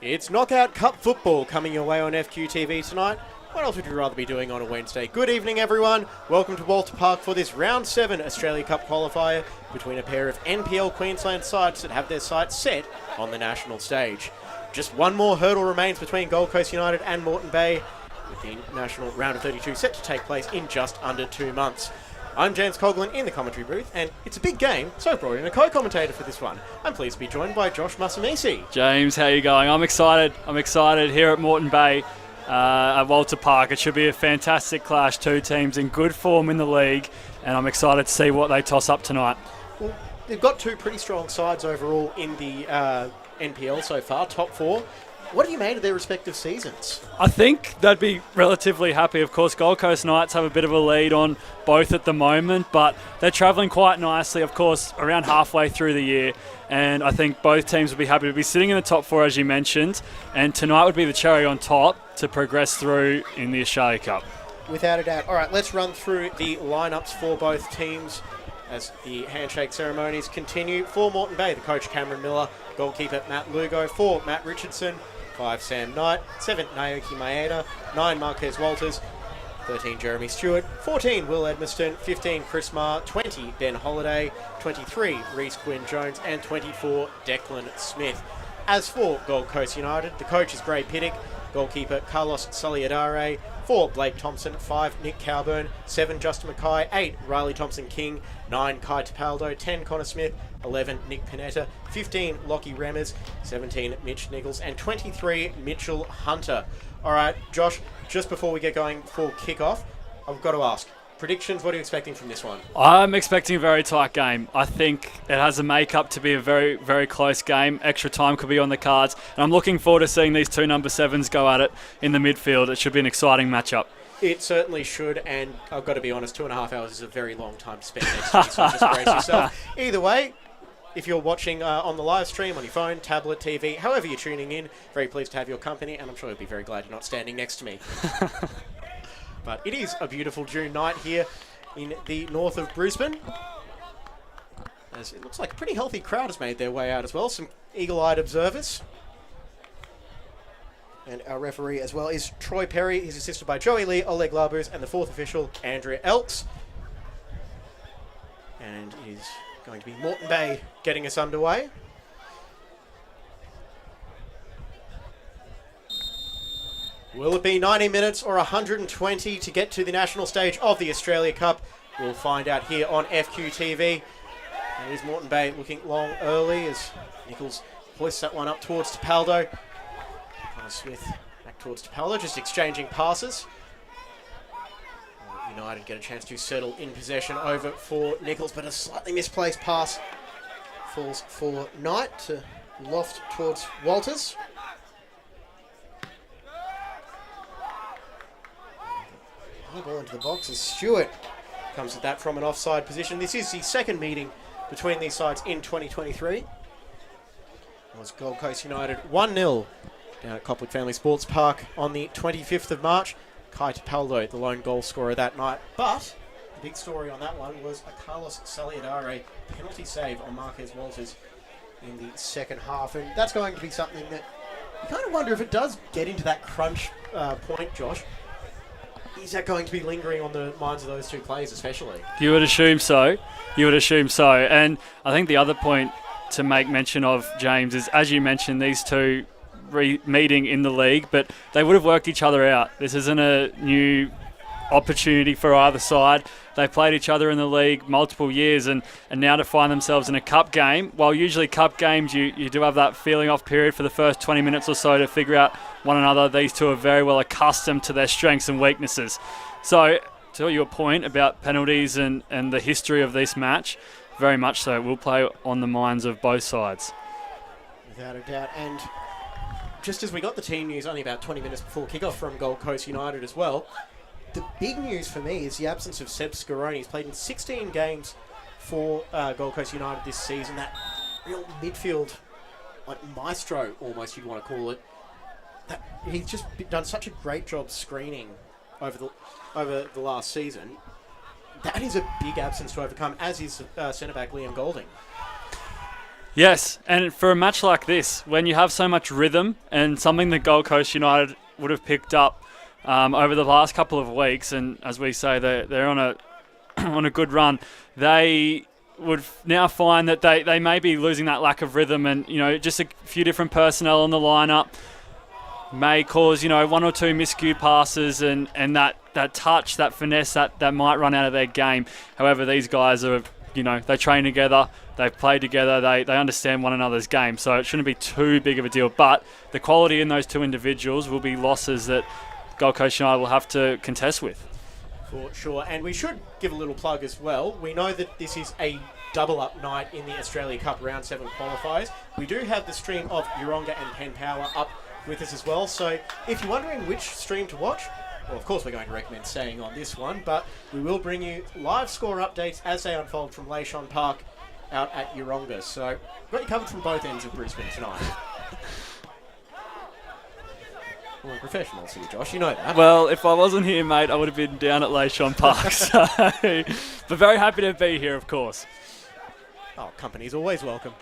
It's Knockout Cup football coming your way on FQTV tonight. What else would you rather be doing on a Wednesday? Good evening, everyone. Welcome to Walter Park for this Round 7 Australia Cup qualifier between a pair of NPL Queensland sides that have their sights set on the national stage. Just one more hurdle remains between Gold Coast United and Moreton Bay, with the national round of 32 set to take place in just under 2 months. I'm James Coughlin in the commentary booth, and it's a big game, so I brought in a co-commentator for this one. I'm pleased to be joined by Josh Masamisi. James, how are you going? I'm excited here at Moreton Bay at Walter Park. It should be a fantastic clash, two teams in good form in the league, and I'm excited to see what they toss up tonight. Well, they've got two pretty strong sides overall in the NPL so far, top four. What have you made of their respective seasons? I think they'd be relatively happy. Of course, Gold Coast Knights have a bit of a lead on both at the moment, but they're travelling quite nicely, of course, around halfway through the year. And I think both teams would be happy to be sitting in the top four, as you mentioned. And tonight would be the cherry on top to progress through in the Australia Cup. Without a doubt. All right, let's run through the lineups for both teams as the handshake ceremonies continue. For Moreton Bay, the coach Cameron Miller, goalkeeper Matt Lugo, for Matt Richardson, 5 Sam Knight, 7 Naoki Maeda, 9 Marquez Walters, 13 Jeremy Stewart, 14 Will Edmiston, 15 Chris Marr, 20 Ben Holiday, 23 Reece Quinn Jones, and 24 Declan Smith. As for Gold Coast United, the coach is Gray Piddick, goalkeeper Carlos Saliadare, 4 Blake Thompson, 5 Nick Cowburn, 7 Justin Mackay, 8 Riley Thompson King, 9 Kai Tapaldo, 10 Connor Smith, 11 Nick Panetta, 15 Lockie Remmers, 17 Mitch Nichols, and 23 Mitchell Hunter. All right, Josh, just before we get going for kickoff, I've got to ask, predictions, what are you expecting from this one? I'm expecting a very tight game. I think it has a make-up to be a very, very close game. Extra time could be on the cards. And I'm looking forward to seeing these two number 7s go at it in the midfield. It should be an exciting matchup. It certainly should, and I've got to be honest, 2.5 hours is a very long time to spend next to me, so just brace yourself. Either way, if you're watching on the live stream, on your phone, tablet, TV, however you're tuning in, very pleased to have your company, and I'm sure you'll be very glad you're not standing next to me. But it is a beautiful June night here in the north of Brisbane, as it looks like a pretty healthy crowd has made their way out as well. Some eagle-eyed observers. And our referee as well is Troy Perry. He's assisted by Joey Lee, Oleg Labus, and the fourth official, Andrea Elks. And it is going to be Moreton Bay getting us underway. Will it be 90 minutes or 120 to get to the national stage of the Australia Cup? We'll find out here on FQTV. And is Moreton Bay looking long early as Nichols hoists that one up towards Tapaldo. Connor Smith back towards Tapaldo, just exchanging passes. United get a chance to settle in possession over for Nichols, but a slightly misplaced pass falls for Knight to loft towards Walters. High ball into the box as Stewart comes at that from an offside position. This is the second meeting between these sides in 2023. It was Gold Coast United 1-0 down at Copwood Family Sports Park on the 25th of March. Kai Tapaldo, the lone goal scorer that night. But the big story on that one was a Carlos Saliadare penalty save on Marquez Walters in the second half. And that's going to be something that you kind of wonder if it does get into that crunch point, Josh. Is that going to be lingering on the minds of those two players especially? You would assume so. And I think the other point to make mention of, James, is, as you mentioned, these two meeting in the league, but they would have worked each other out. This isn't a new opportunity for either side. They played each other in the league multiple years, and now to find themselves in a cup game, while usually cup games you do have that feeling off period for the first 20 minutes or so to figure out one another, these two are very well accustomed to their strengths and weaknesses. So to your point about penalties and the history of this match, very much so, it will play on the minds of both sides. Without a doubt. And just as we got the team news only about 20 minutes before kickoff from Gold Coast United as well, the big news for me is the absence of Seb Scaroni. He's played in 16 games for Gold Coast United this season. That real midfield, like maestro almost you'd want to call it. He's just done such a great job screening over the last season. That is a big absence to overcome, as is centre-back Liam Golding. Yes, and for a match like this, when you have so much rhythm and something that Gold Coast United would have picked up over the last couple of weeks, and as we say, they're on a on a good run, they would now find that they may be losing that lack of rhythm, and just a few different personnel on the lineup may cause one or two miscued passes and that touch, that finesse that might run out of their game. However, these guys are they train together, they've played together, they understand one another's game, so it shouldn't be too big of a deal. But the quality in those two individuals will be losses that Gold Coast United will have to contest with. For sure, and we should give a little plug as well. We know that this is a double-up night in the Australia Cup Round 7 qualifiers. We do have the stream of Yeronga and Penn Power up with us as well, so if you're wondering which stream to watch, well, of course we're going to recommend staying on this one, but we will bring you live score updates as they unfold from Leishon Park out at Yeronga. So we've got you covered from both ends of Brisbane tonight. Well, professionals here, Josh, you know that. Well, if I wasn't here, mate, I would have been down at Leishon Park. So, but very happy to be here, of course. Oh, company's always welcome.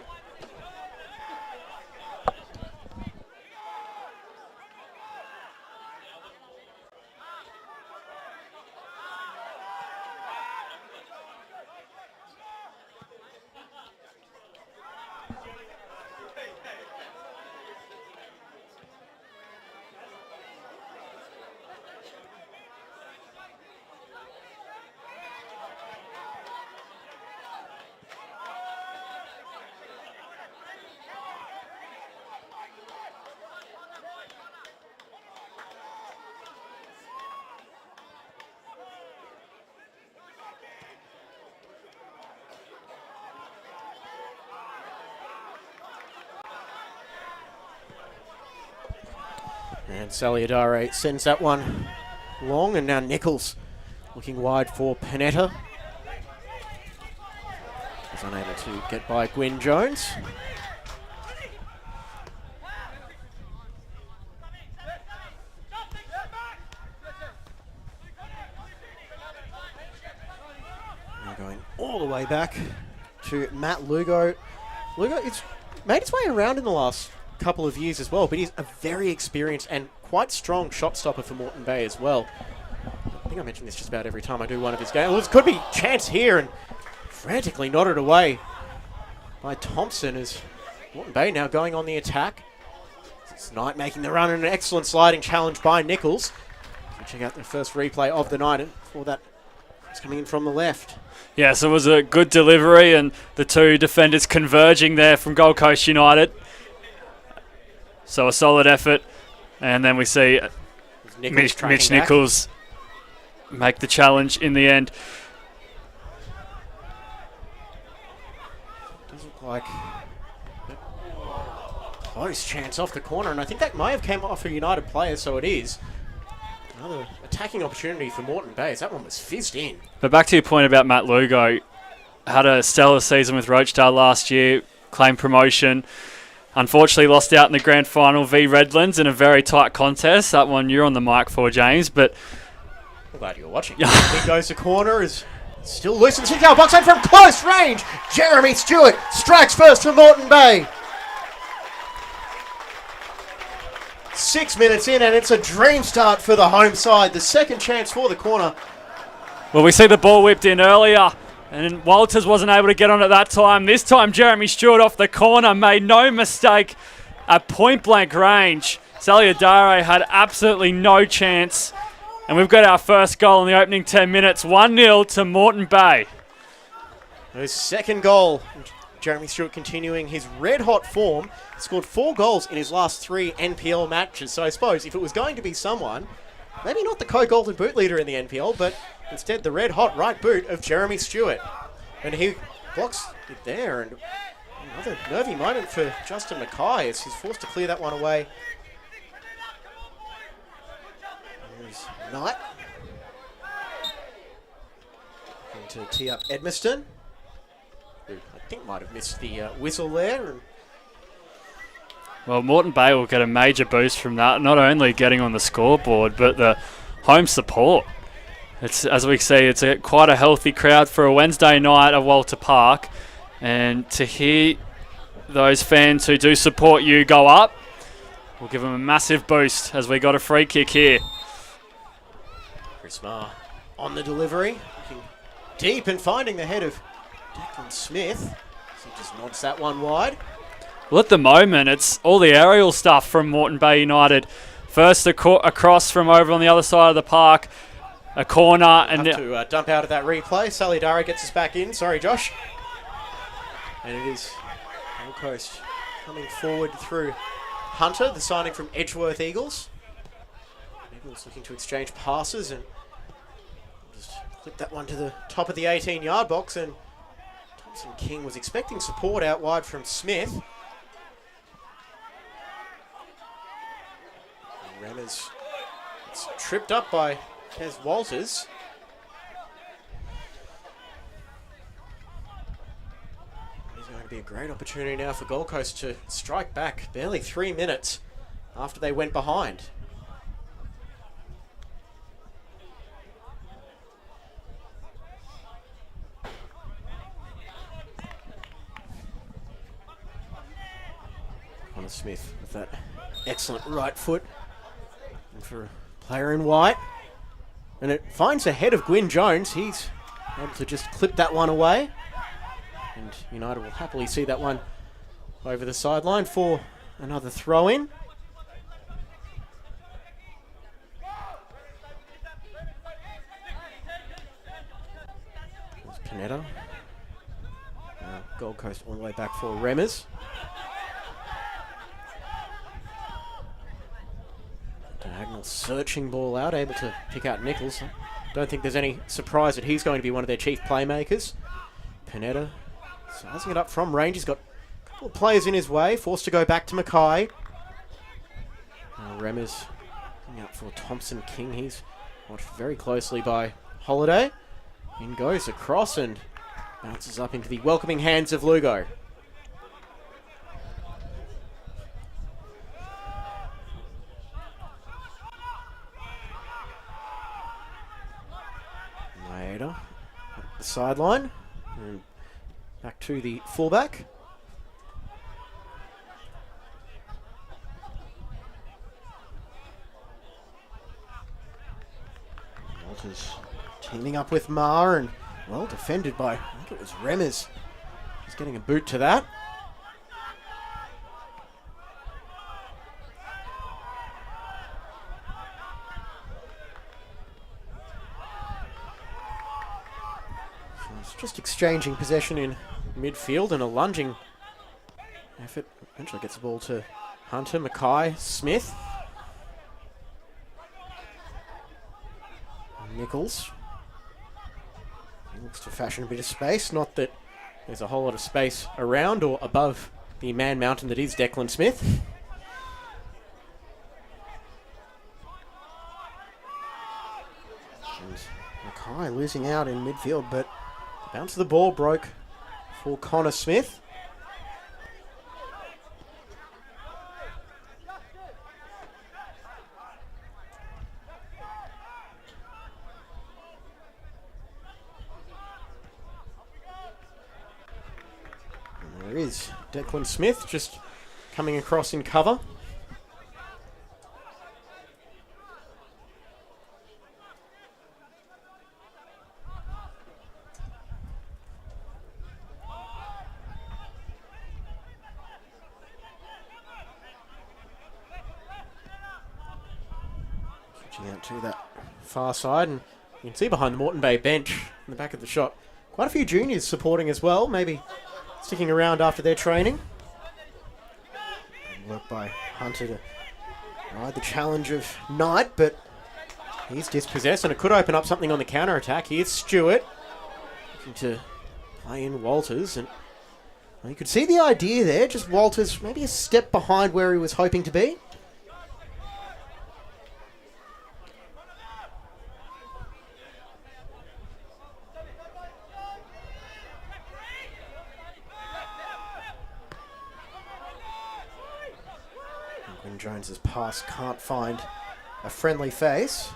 And Saliadare sends that one long, and now Nichols looking wide for Panetta. He's unable to get by Gwyn Jones. Now going all the way back to Matt Lugo. Lugo, it's made its way around in the last couple of years as well, but he's a very experienced and quite strong shot stopper for Moreton Bay as well. I think I mention this just about every time I do one of his games. Well, this could be chance here, and frantically nodded away by Thompson as Moreton Bay now going on the attack. It's Knight making the run and an excellent sliding challenge by Nichols. Check out the first replay of the night, and for that, it's coming in from the left. Yes, it was a good delivery, and the two defenders converging there from Gold Coast United. So a solid effort, and then we see Mitch Nichols make the challenge in the end. Does look like a close chance off the corner, and I think that may have came off a United player, so it is. Another attacking opportunity for Moreton Bay, as that one was fizzed in. But back to your point about Matt Lugo, had a stellar season with Rochdale last year, claimed promotion. Unfortunately, lost out in the grand final v Redlands in a very tight contest. That one you're on the mic for, James, but I'm glad you were watching. He goes to corner, is still loose in the 6-yard box, and from close range, Jeremy Stewart strikes first for Moreton Bay. 6 minutes in, and it's a dream start for the home side. The second chance for the corner. Well, we see the ball whipped in earlier, and Walters wasn't able to get on at that time. This time, Jeremy Stewart off the corner made no mistake at point-blank range. Saliadare had absolutely no chance. And we've got our first goal in the opening 10 minutes. 1-0 to Moreton Bay. His second goal. Jeremy Stewart continuing his red-hot form. He scored 4 goals in his last 3 NPL matches. So I suppose if it was going to be someone, maybe not the co-golden boot leader in the NPL, but instead the red-hot right boot of Jeremy Stewart. And he blocks it there. And another nervy moment for Justin Mackay as he's forced to clear that one away. There's Knight. Going to tee up Edmiston, who I think might have missed the whistle there. And well, Moreton Bay will get a major boost from that, not only getting on the scoreboard, but the home support. It's, as we see, it's quite a healthy crowd for a Wednesday night at Walter Park. And to hear those fans who do support you go up. We'll give them a massive boost as we got a free kick here. Chris Marr on the delivery, looking deep and finding the head of Declan Smith. So he just nods that one wide. Well, at the moment, it's all the aerial stuff from Moreton Bay United. First across from over on the other side of the park, a corner. And have to dump out of that replay. Sally Dara gets us back in. Sorry, Josh. And it is Gold Coast coming forward through Hunter, the signing from Edgeworth Eagles. Eagles looking to exchange passes and just clip that one to the top of the 18-yard box. And Thompson King was expecting support out wide from Smith. Remmers tripped up by Kes Walters. There's going to be a great opportunity now for Gold Coast to strike back barely 3 minutes after they went behind. Connor Smith with that excellent right foot. And for a player in white. And it finds the head of Gwyn Jones. He's able to just clip that one away. And United will happily see that one over the sideline for another throw-in. There's Panetta. Gold Coast all the way back for Remmers. Diagonal searching ball out, able to pick out Nichols. Don't think there's any surprise that he's going to be one of their chief playmakers. Panetta sizing it up from range. He's got a couple of players in his way, forced to go back to Mackay. Remmers coming out for Thompson King. He's watched very closely by Holiday. In goes across and bounces up into the welcoming hands of Lugo. The sideline and back to the fullback. Walters teaming up with Marr and well defended by, I think it was Remmers. He's getting a boot to that. Just exchanging possession in midfield and a lunging effort. Eventually gets the ball to Hunter, Mackay, Smith. Nichols. He looks to fashion a bit of space. Not that there's a whole lot of space around or above the man mountain that is Declan Smith. And Mackay losing out in midfield, but bounce of the ball broke for Connor Smith. And there is Declan Smith just coming across in cover. Out to that far side, and you can see behind the Moreton Bay bench in the back of the shot quite a few juniors supporting as well, maybe sticking around after their training. Work by Hunter to ride the challenge of Knight, but he's dispossessed and it could open up something on the counter attack. Here's Stewart looking to play in Walters, and well, you could see the idea there, just Walters maybe a step behind where he was hoping to be. Jones's pass can't find a friendly face.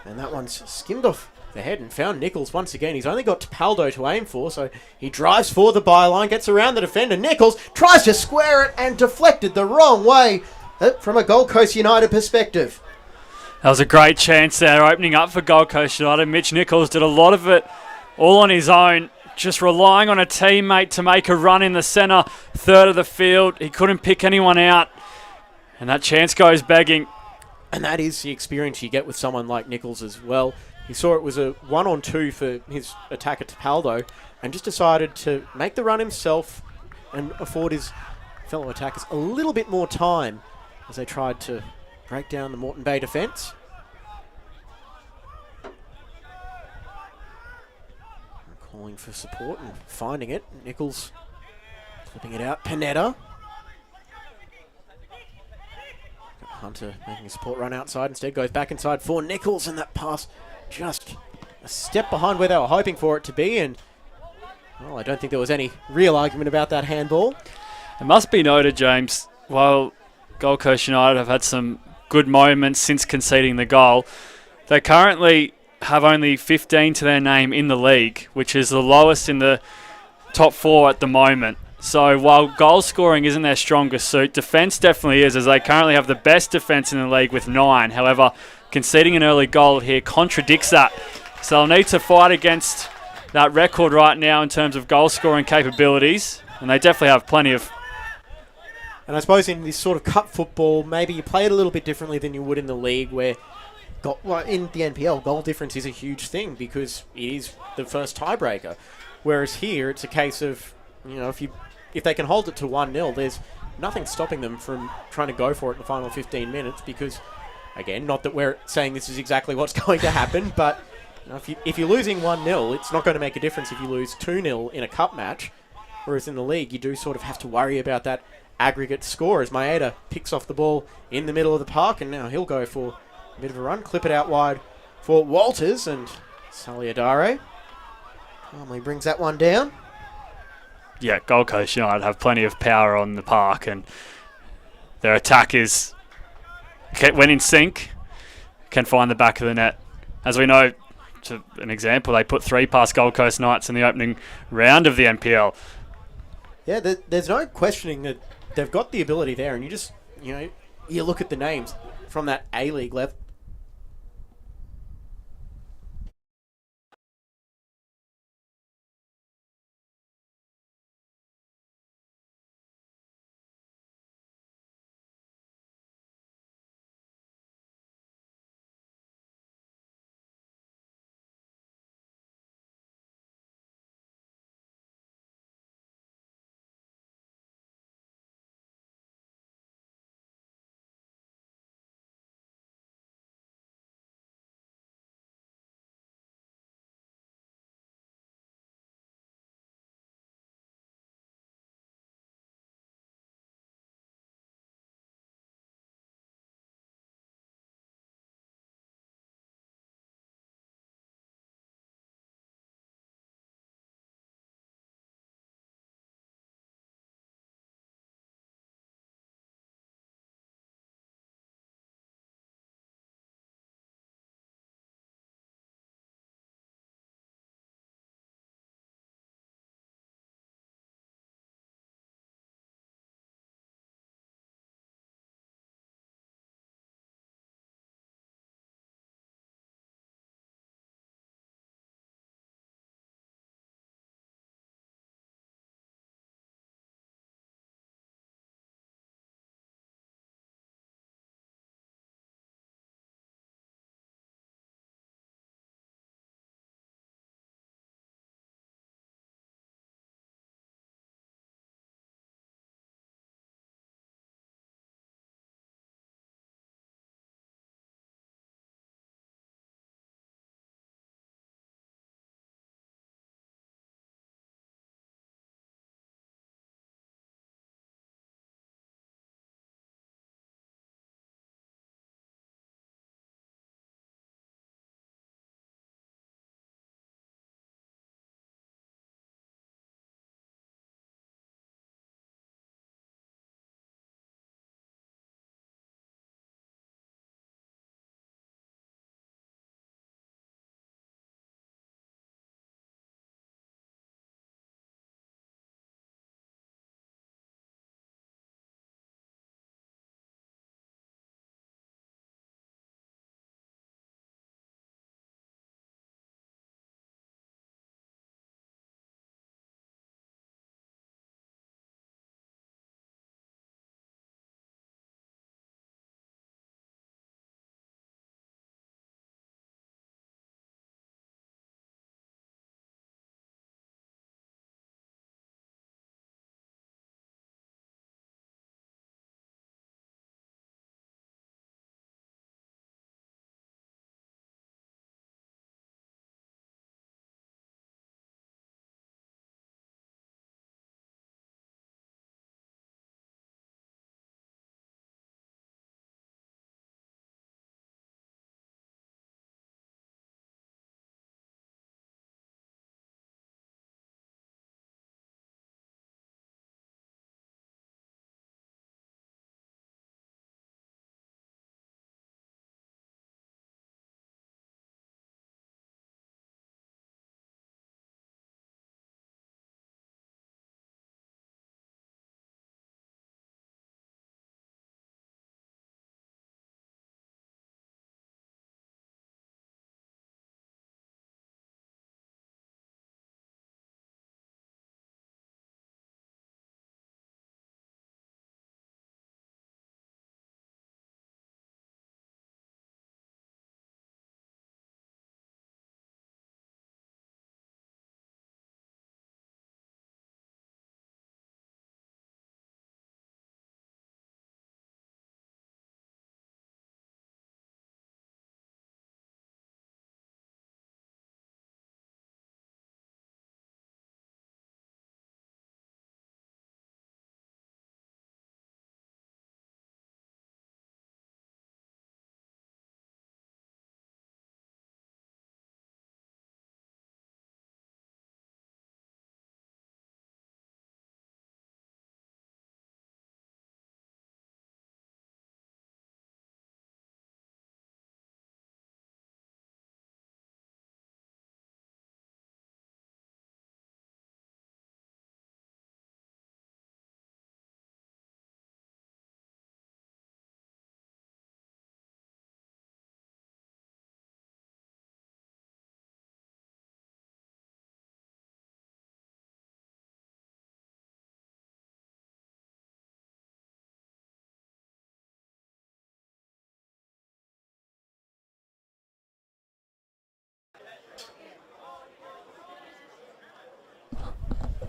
And that one's skimmed off the head and found Nichols once again. He's only got Tapaldo to aim for, so he drives for the byline, gets around the defender. Nichols tries to square it and deflected the wrong way from a Gold Coast United perspective. That was a great chance there, opening up for Gold Coast United. Mitch Nichols did a lot of it all on his own, just relying on a teammate to make a run in the centre third of the field. He couldn't pick anyone out, and that chance goes begging. And that is the experience you get with someone like Nichols as well. He saw it was a 1-on-2 for his attacker Tapaldo and just decided to make the run himself and afford his fellow attackers a little bit more time as they tried to break down the Moreton Bay defence. Calling for support and finding it. Nichols flipping it out. Panetta. Hunter making a support run outside. Instead goes back inside for Nichols, and that pass just a step behind where they were hoping for it to be. And well, I don't think there was any real argument about that handball. It must be noted, James, while Gold Coast United have had some good moments since conceding the goal, they currently have only 15 to their name in the league, which is the lowest in the top 4 at the moment. So while goal scoring isn't their strongest suit, defence definitely is, as they currently have the best defence in the league with 9. However, conceding an early goal here contradicts that. So they'll need to fight against that record right now in terms of goal scoring capabilities, and they definitely have plenty of. And I suppose in this sort of cup football, maybe you play it a little bit differently than you would in the league, where in the NPL, goal difference is a huge thing because it is the first tiebreaker. Whereas here, it's a case of, if they can hold it to 1-0, there's nothing stopping them from trying to go for it in the final 15 minutes because, again, not that we're saying this is exactly what's going to happen, but if you're losing 1-0, it's not going to make a difference if you lose 2-0 in a cup match. Whereas in the league, you do sort of have to worry about that aggregate score as Maeda picks off the ball in the middle of the park, and now he'll go for a bit of a run, clip it out wide for Walters, and Saliadare calmly brings that one down. Yeah, Gold Coast United have plenty of power on the park, and their attack is, when in sync, can find the back of the net. As we know, to an example, they put 3 past Gold Coast Knights in the opening round of the NPL. Yeah, there's no questioning that they've got the ability there, and you just, you look at the names from that A-League level.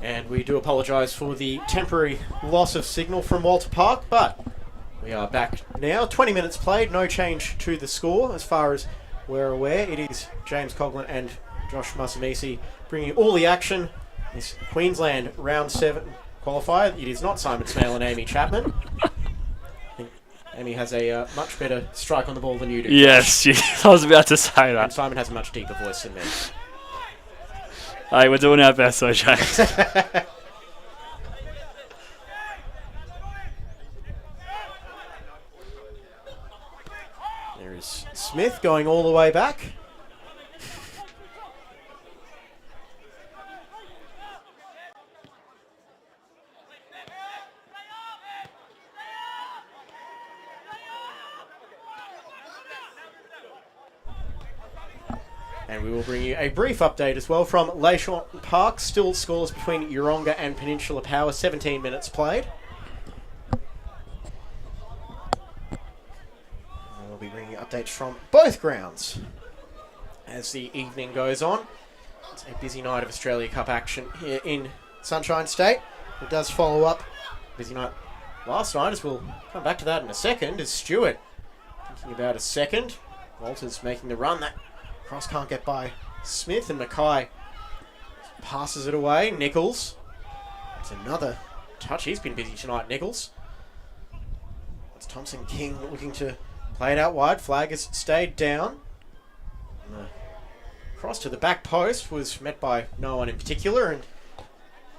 And we do apologise for the temporary loss of signal from Walter Park, but we are back now. 20 minutes played, no change to the score as far as we're aware. It is James Coughlin and Josh Musumisi bringing all the action. This Queensland round 7 qualifier. It is not Simon Smale and Amy Chapman. I think Amy has a much better strike on the ball than you do. Yes, I was about to say that. And Simon has a much deeper voice than me. Hey, we're doing our best though, James. There is Smith going all the way back. And we will bring you a brief update as well from Leishon Park. Still scores between Yeronga and Peninsula Power. 17 minutes played. And we'll be bringing you updates from both grounds as the evening goes on. It's a busy night of Australia Cup action here in Sunshine State. It does follow up. Busy night last night, as we'll come back to that in a second, is Stewart thinking about a second. Walters making the run. That cross can't get by Smith, and Mackay passes it away. Nichols. It's another touch. He's been busy tonight, Nichols. It's Thompson King looking to play it out wide. Flag has stayed down. And the cross to the back post was met by no one in particular, and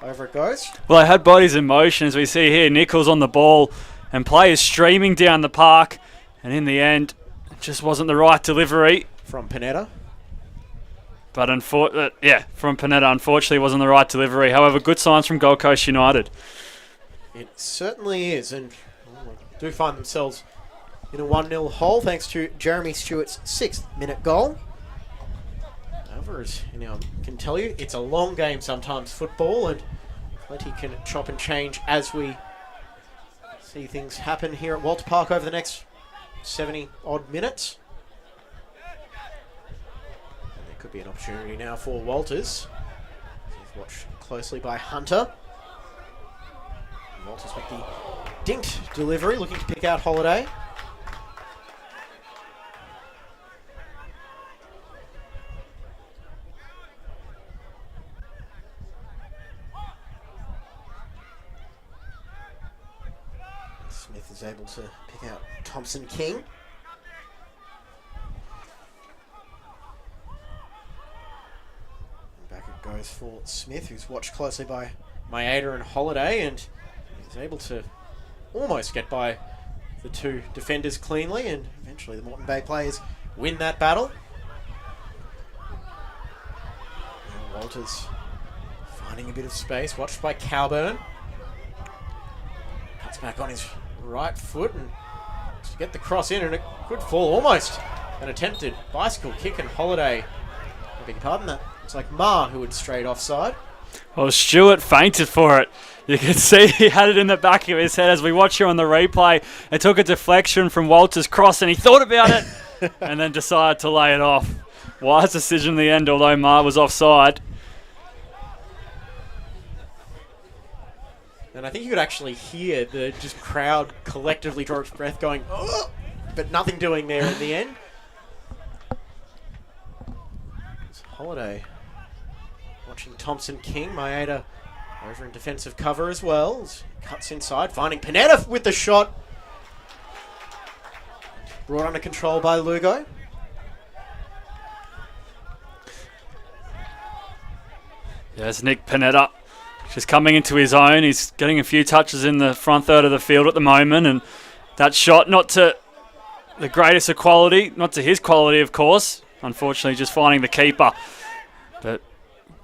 over it goes. Well, I had bodies in motion, as we see here. Nichols on the ball and players streaming down the park, and in the end, it just wasn't the right delivery. From Panetta. But from Panetta, unfortunately, wasn't the right delivery. However, good signs from Gold Coast United. It certainly is, and do find themselves in a 1-0 hole thanks to Jeremy Stewart's 6th minute goal. However, as can tell you, it's a long game sometimes, football, and plenty can chop and change as we see things happen here at Walter Park over the next 70-odd minutes. Could be an opportunity now for Walters. He's watched closely by Hunter. Walters with the dinked delivery, looking to pick out Holiday. Smith is able to pick out Thompson King. Goes for Smith, who's watched closely by Maeda and Holiday, and is able to almost get by the two defenders cleanly, and eventually the Moreton Bay players win that battle. And Walters finding a bit of space, watched by Cowburn. Cuts back on his right foot and to get the cross in, and a good fall, almost an attempted bicycle kick, and Holiday, I beg your pardon, that it's like Ma who had strayed offside. Well, Stewart fainted for it. You can see he had it in the back of his head as we watch here on the replay. It took a deflection from Walter's cross and he thought about it and then decided to lay it off. Wise decision in the end, although Ma was offside. And I think you could actually hear the just crowd collectively draw its breath going, oh! But nothing doing there in the end. It's Holiday watching Thompson King. Maeda over in defensive cover as well. Cuts inside, finding Panetta with the shot. Brought under control by Lugo. There's Nick Panetta, just coming into his own. He's getting a few touches in the front third of the field at the moment, and that shot, not to the greatest of quality, not to his quality, of course. Unfortunately, just finding the keeper. But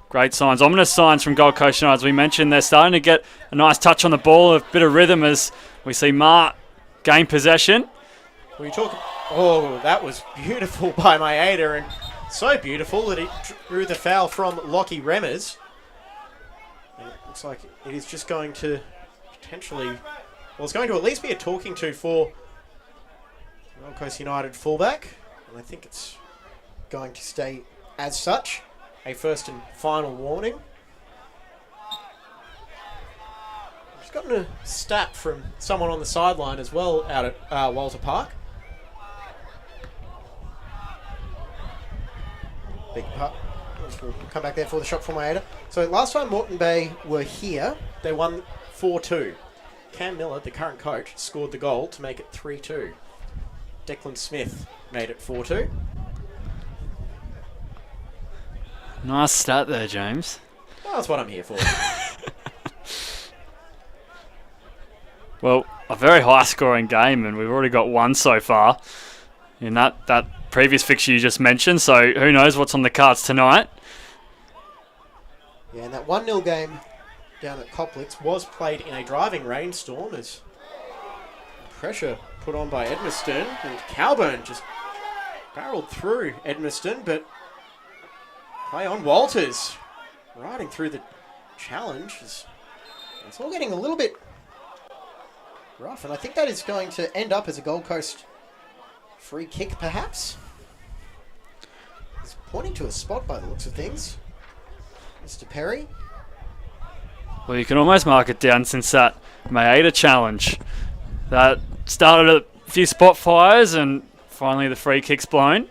great signs, ominous signs from Gold Coast United. As we mentioned, they're starting to get a nice touch on the ball, a bit of rhythm as we see Ma gain possession. When you talk, oh, that was beautiful by Maeda, and so beautiful that it drew the foul from Lockie Remmers. And it looks like it is just going to potentially, well, it's going to at least be a talking to for Gold Coast United fullback, and I think it's going to stay as such. A first and final warning. gotten a stat from someone on the sideline as well out at Walter Park. Big putt. We'll come back there for the shot from Maeda. So last time Moreton Bay were here, they won 4-2. Cam Miller, the current coach, scored the goal to make it 3-2. Declan Smith made it 4-2. Nice start there, James. Well, that's what I'm here for. Well, a very high-scoring game, and we've already got one so far in that previous fixture you just mentioned, so who knows what's on the cards tonight. Yeah, and that 1-0 game down at Coplitz was played in a driving rainstorm as pressure put on by Edmiston, and Calburn just barreled through Edmiston, but play on Walters, riding through the challenge. It's all getting a little bit rough, and I think that is going to end up as a Gold Coast free kick, perhaps. He's pointing to a spot by the looks of things. Mr. Perry. Well, you can almost mark it down since that Maeda challenge. That started a few spot fires and finally the free kick's blown.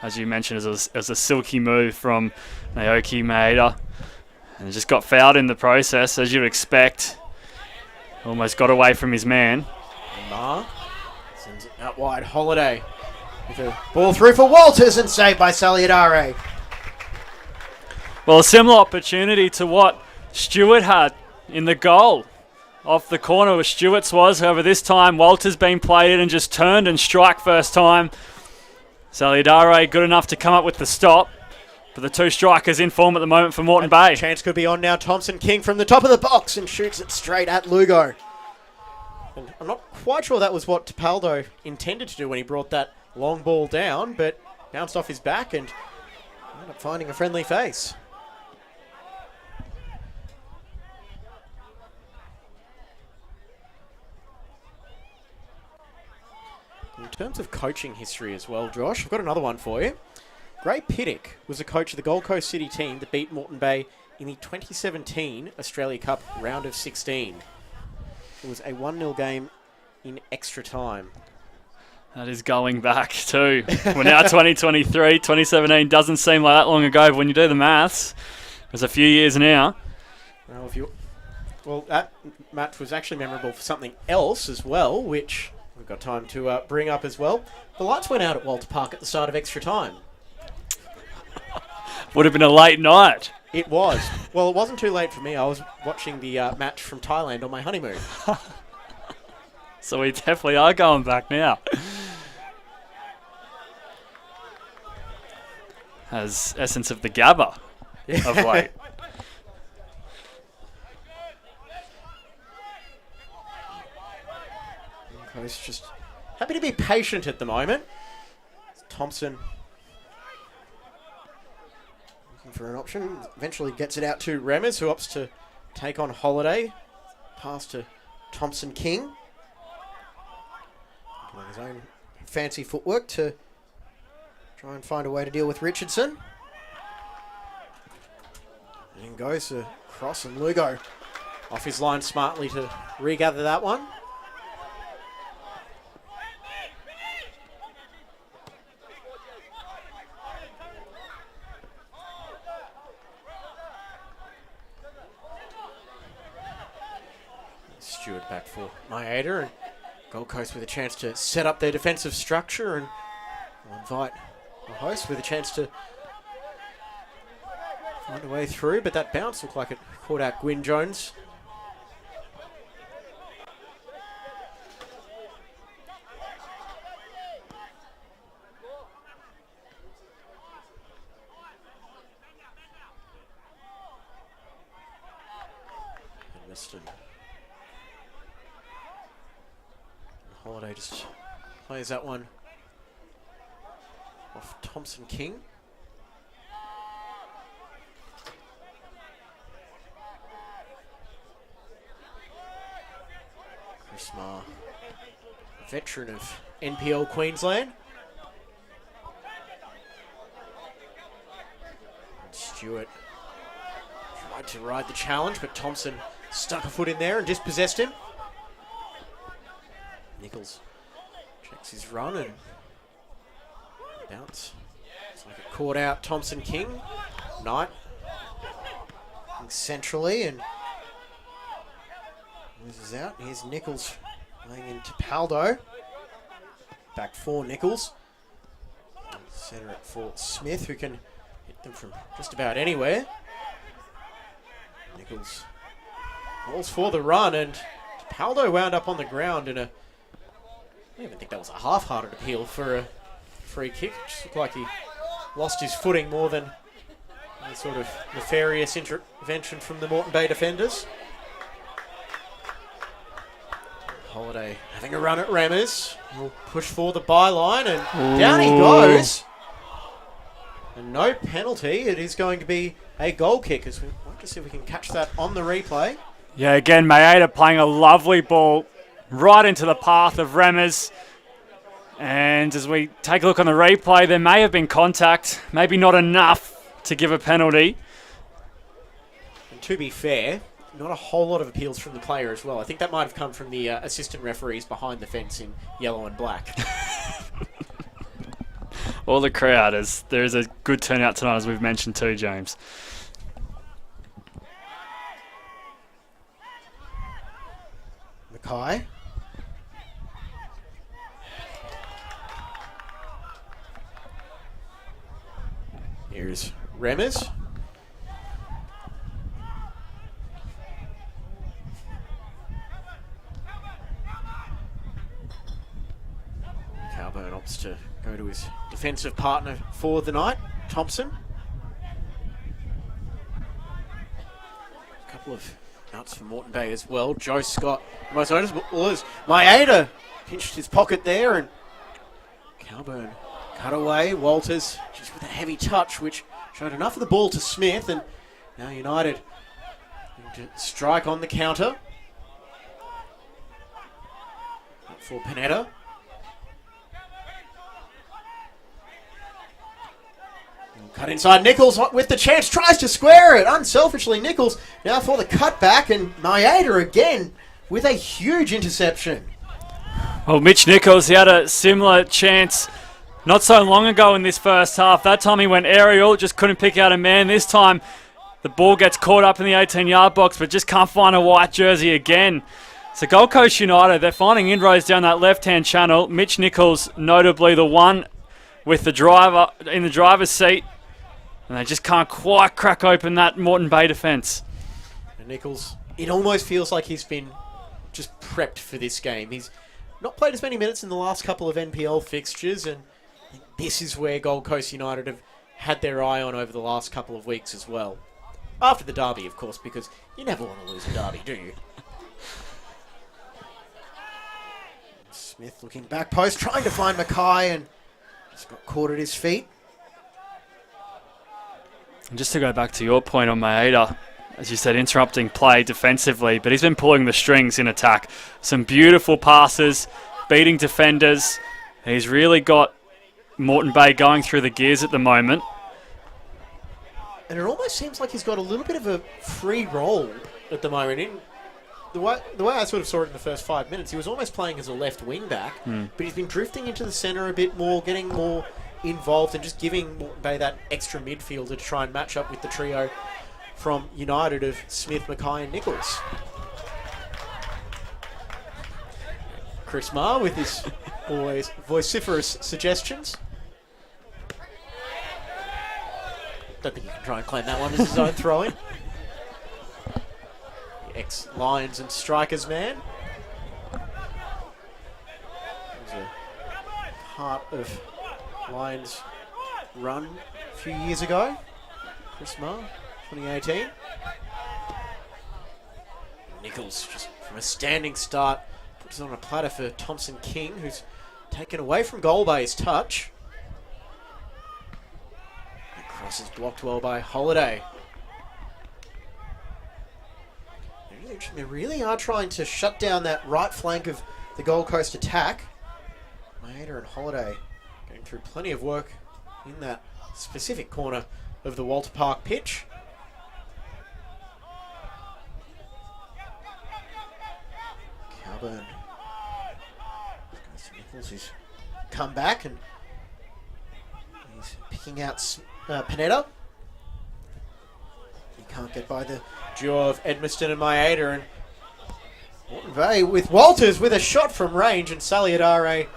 As you mentioned, it was a silky move from Naoki Maeda. And just got fouled in the process, as you'd expect. Almost got away from his man. Ma sends it out wide. Holiday with a ball through for Walters and saved by Saliadare. Well, a similar opportunity to what Stewart had in the goal. Off the corner where Stewart's was. However, this time Walters been played in and just turned and strike first time. Saliadare good enough to come up with the stop. But the two strikers in form at the moment for Moreton Bay. Chance could be on now. Thompson King from the top of the box and shoots it straight at Lugo. And I'm not quite sure that was what Tapaldo intended to do when he brought that long ball down, but bounced off his back and ended up finding a friendly face. In terms of coaching history as well, Josh, I've got another one for you. Gray Piddick was the coach of the Gold Coast City team that beat Moreton Bay in the 2017 Australia Cup round of 16. It was a 1-0 game in extra time. That is going back too. We're now 2023, 2017 doesn't seem like that long ago, but when you do the maths, it's a few years now. Well, that match was actually memorable for something else as well, which we've got time to bring up as well. The lights went out at Walter Park at the start of extra time. Would have been a late night. It was. Well, it wasn't too late for me. I was watching the match from Thailand on my honeymoon. So we definitely are going back now. Has essence of the Gabba of late. Coast just happy to be patient at the moment. Thompson looking for an option. Eventually gets it out to Remmers, who opts to take on Holiday. Pass to Thompson King. Applying his own fancy footwork to try and find a way to deal with Richardson. And goes across, and Lugo off his line smartly to regather that one. Stewart back for Maeda, and Gold Coast with a chance to set up their defensive structure, and will invite the host with a chance to find a way through, but that bounce looked like it caught out Gwyn Jones. And missed it. Holiday just plays that one off Thompson King. Chris Marr, veteran of NPL Queensland. And Stewart tried tried to ride the challenge, but Thompson stuck a foot in there and dispossessed him. Nichols checks his run and bounce. It's like it caught out Thompson King. Knight centrally and loses out. Here's Nichols laying into Paldo. Back for Nichols. Centre it for Smith, who can hit them from just about anywhere. Nichols falls for the run, and Paldo wound up on the ground in a... I don't even think that was a half-hearted appeal for a free kick. It just looked like he lost his footing more than a sort of nefarious intervention from the Moreton Bay defenders. Holiday having a run at Remmers. Will push for the byline, and down he goes. And no penalty. It is going to be a goal kick, as we want to see if we can catch that on the replay. Yeah, again, Maeda playing a lovely ball right into the path of Remmers. And as we take a look on the replay, there may have been contact, maybe not enough to give a penalty. And to be fair, not a whole lot of appeals from the player as well. I think that might have come from the assistant referees behind the fence in yellow and black. All the crowd, there is a good turnout tonight, as we've mentioned too, James. Mackay. Here's Remmers. Calburn opts to go to his defensive partner for the night, Thompson. A couple of outs for Moreton Bay as well. Joe Scott, most noticeable was Maeda pinched his pocket there, and Calburn cut away. Walters just with a heavy touch, which showed enough of the ball to Smith, and now United need to strike on the counter. Up for Panetta. Cut inside, Nichols with the chance, tries to square it. Unselfishly, Nichols now for the cutback, and Maeda again with a huge interception. Well, Mitch Nichols, he had a similar chance not so long ago in this first half. That time he went aerial, just couldn't pick out a man. This time the ball gets caught up in the 18-yard box, but just can't find a white jersey again. So Gold Coast United, they're finding inroads down that left-hand channel. Mitch Nichols, notably the one with the driver in the driver's seat. And they just can't quite crack open that Moreton Bay defence. And Nichols, it almost feels like he's been just prepped for this game. He's not played as many minutes in the last couple of NPL fixtures, and this is where Gold Coast United have had their eye on over the last couple of weeks as well. After the derby, of course, because you never want to lose a derby, do you? Smith looking back post, trying to find Mackay, and just got caught at his feet. And just to go back to your point on Maeda, as you said, interrupting play defensively, but he's been pulling the strings in attack. Some beautiful passes, beating defenders. He's really got Moreton Bay going through the gears at the moment. And it almost seems like he's got a little bit of a free role at the moment. In the way I sort of saw it in the first 5 minutes, he was almost playing as a left wing back, but he's been drifting into the centre a bit more, getting more involved and just giving Moreton Bay that extra midfielder to try and match up with the trio from United of Smith, Mackay and Nichols. Chris Marr with his always vociferous suggestions. Don't think you can try and claim that one as his own throw-in. The ex-Lions and Strikers man. He was a part of Lions run a few years ago. Chris Marr, 2018. Nichols just from a standing start puts it on a platter for Thompson King, who's taken away from Gold Bay's touch. The cross is blocked well by Holiday. They really are trying to shut down that right flank of the Gold Coast attack. Maeda and Holiday going through plenty of work in that specific corner of the Walter Park pitch. Cowburn. Goes to Nichols, who's come back and he's picking out Panetta. He can't get by the duo of Edmiston and Maeda, and Moreton Bay with Walters with a shot from range, and Saliadare, I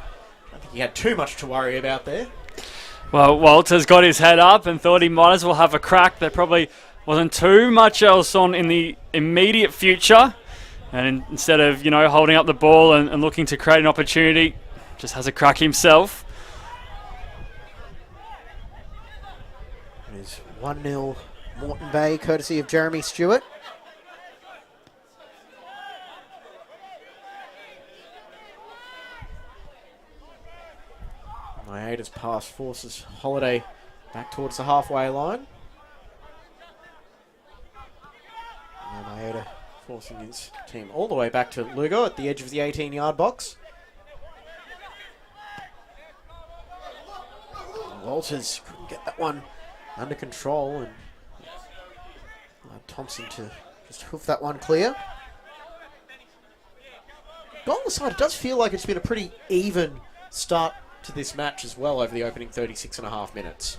don't think he had too much to worry about there. Well, Walters got his head up and thought he might as well have a crack. There probably wasn't too much else on in the immediate future. And instead of, holding up the ball and looking to create an opportunity, just has a crack himself. It is 1-0 Moreton Bay, courtesy of Jeremy Stewart. Maeda's pass forces Holiday back towards the halfway line. And Maeda forcing his team all the way back to Lugo at the edge of the 18-yard box. Walters couldn't get that one under control, and allowed Thompson to just hoof that one clear. On the side, it does feel like it's been a pretty even start to this match as well over the opening 36 and a half minutes.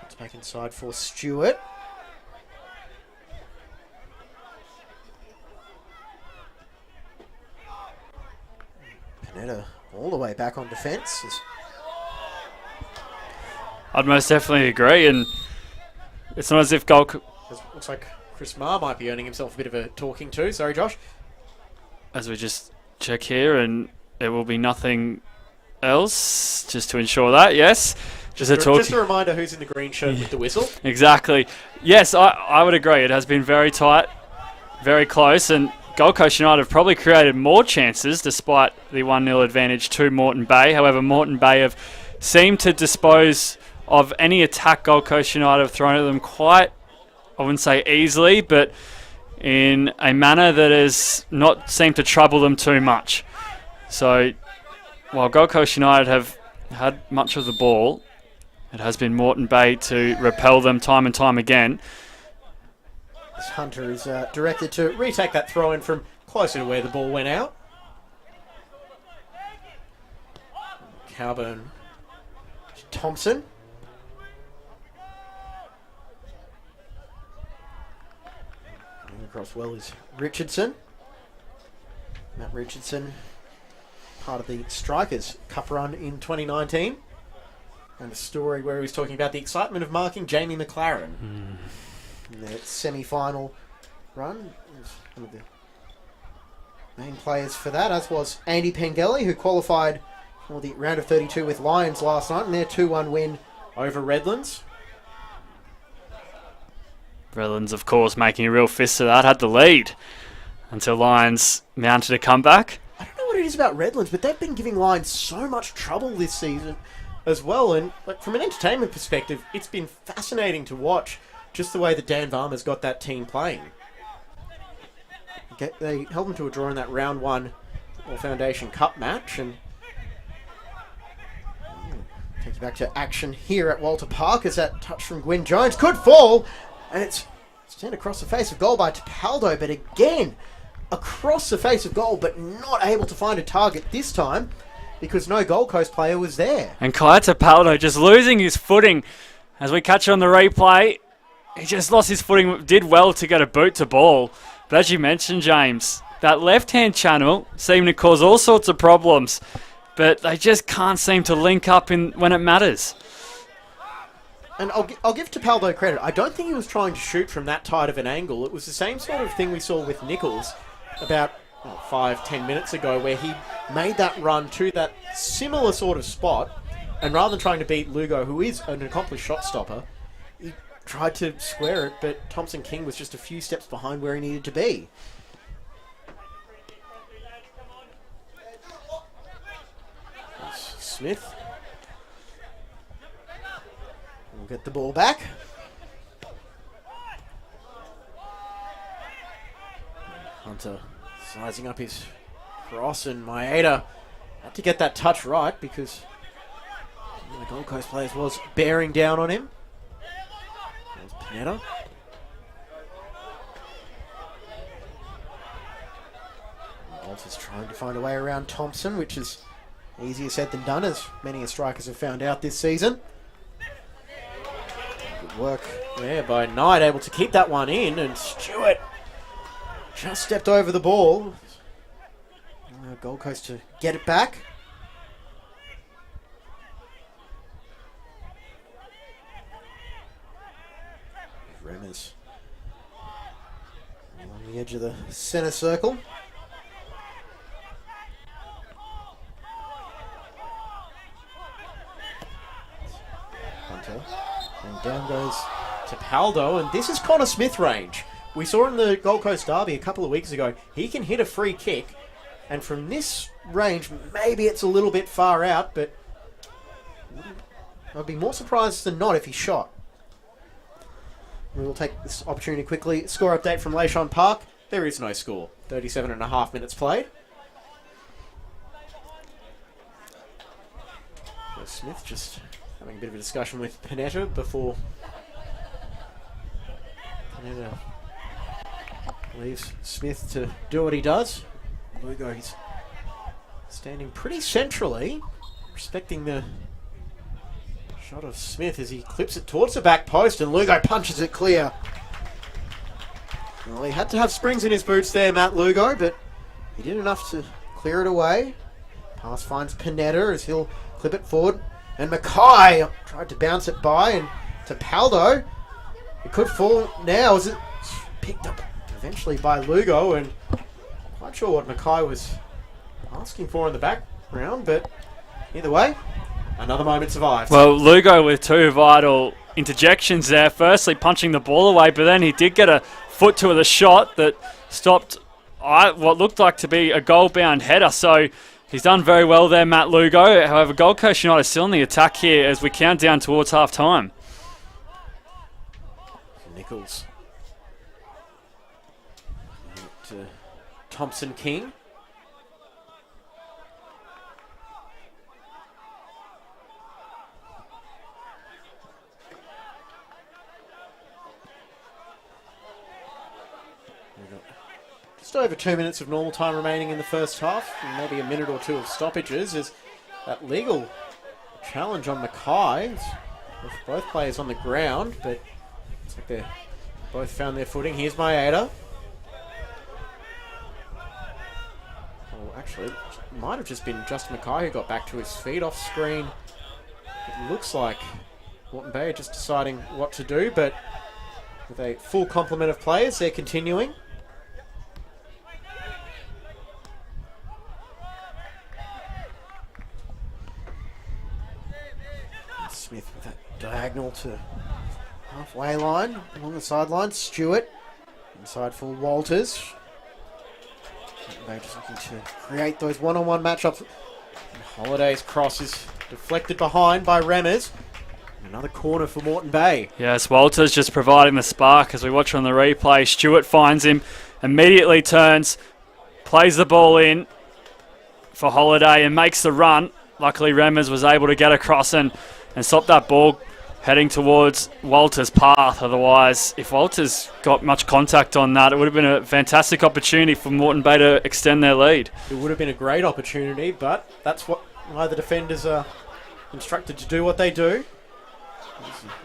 It's back inside for Stewart. Panetta all the way back on defence. I'd most definitely agree, and it's not as if Looks like Chris Marr might be earning himself a bit of a talking to. Sorry, Josh. As we just check here, and it will be nothing else, just to ensure that, yes. Just a reminder who's in the green shirt with the whistle. Exactly. Yes, I would agree. It has been very tight, very close, and Gold Coast United have probably created more chances despite the 1-0 advantage to Moreton Bay. However, Moreton Bay have seemed to dispose of any attack Gold Coast United have thrown at them quite, I wouldn't say easily, but in a manner that has not seemed to trouble them too much. So while Gold Coast United have had much of the ball, it has been Moreton Bay to repel them time and time again. This Hunter is directed to retake that throw in from closer to where the ball went out. Cowburn, Thompson. Across well is Richardson. Matt Richardson, part of the Strikers Cup run in 2019. And a story where he was talking about the excitement of marking Jamie McLaren in the semi-final run. He was one of the main players for that, as was Andy Pengelly, who qualified for the round of 32 with Lions last night in their 2-1 win over Redlands. Redlands, of course, making a real fist of that, had the lead until Lions mounted a comeback. I don't know what it is about Redlands, but they've been giving Lions so much trouble this season as well. And from an entertainment perspective, it's been fascinating to watch just the way that Dan Varma's got that team playing. They held them to a draw in that round 1 All Foundation Cup match, and take you back to action here at Walter Park as that touch from Gwyn Jones could fall. And it's sent across the face of goal by Tapaldo, but again, across the face of goal, but not able to find a target this time because no Gold Coast player was there. And Kai Tapaldo just losing his footing. As we catch on the replay, he just lost his footing, did well to get a boot to ball. But as you mentioned, James, that left-hand channel seemed to cause all sorts of problems, but they just can't seem to link up when it matters. And I'll give Tapaldo credit. I don't think he was trying to shoot from that tight of an angle. It was the same sort of thing we saw with Nichols about 5-10 minutes ago, where he made that run to that similar sort of spot, and rather than trying to beat Lugo, who is an accomplished shot stopper, he tried to square it, but Thompson King was just a few steps behind where he needed to be. Smith will get the ball back. Hunter sizing up his cross, and Maeda had to get that touch right because one of the Gold Coast players was bearing down on him. There's Panetta. Walters trying to find a way around Thompson, which is easier said than done, as many strikers have found out this season. Good work there by Knight, able to keep that one in, and Stewart just stepped over the ball. Gold Coast to get it back. Remmers along the edge of the centre circle. Hunter. And down goes to Paldo, and this is Connor Smith range. We saw in the Gold Coast Derby a couple of weeks ago, he can hit a free kick, and from this range, maybe it's a little bit far out, but I'd be more surprised than not if he shot. We will take this opportunity quickly. Score update from Leishon Park. There is no score. 37.5 minutes played. So Smith just having a bit of a discussion with Panetta before Panetta leaves Smith to do what he does. Lugo, he's standing pretty centrally, respecting the shot of Smith as he clips it towards the back post, and Lugo punches it clear. Well, he had to have springs in his boots there, Matt Lugo, but he did enough to clear it away. Pass finds Panetta as he'll clip it forward, and Mackay tried to bounce it by, and to Paldo. It could fall now as it's picked up eventually by Lugo, and not sure what Mackay was asking for in the background, but either way, another moment survived. Well, Lugo with two vital interjections there. Firstly, punching the ball away, but then he did get a foot to the shot that stopped what looked like to be a goal-bound header. So he's done very well there, Matt Lugo. However, Gold Coast United is still in the attack here as we count down towards half-time. Nichols. To Thompson King. Just over 2 minutes of normal time remaining in the first half, and maybe a minute or two of stoppages. Is that legal challenge on Mackay with both players on the ground, but looks like they're both found their footing. Here's Maeda. Oh, actually, it might have just been just Mackay who got back to his feet off screen. It looks like Moreton Bay are just deciding what to do, but with a full complement of players, they're continuing. Smith with that diagonal to halfway line, along the sideline. Stewart, inside for Walters. They're just looking to create those one-on-one matchups. And Holiday's cross is deflected behind by Remmers. Another corner for Moreton Bay. Yes, Walters just providing the spark as we watch on the replay. Stewart finds him, immediately turns, plays the ball in for Holiday and makes the run. Luckily, Remmers was able to get across and stop that ball heading towards Walters' path. Otherwise, if Walters got much contact on that, it would have been a fantastic opportunity for Moreton Bay to extend their lead. It would have been a great opportunity, but that's why the defenders are instructed to do what they do.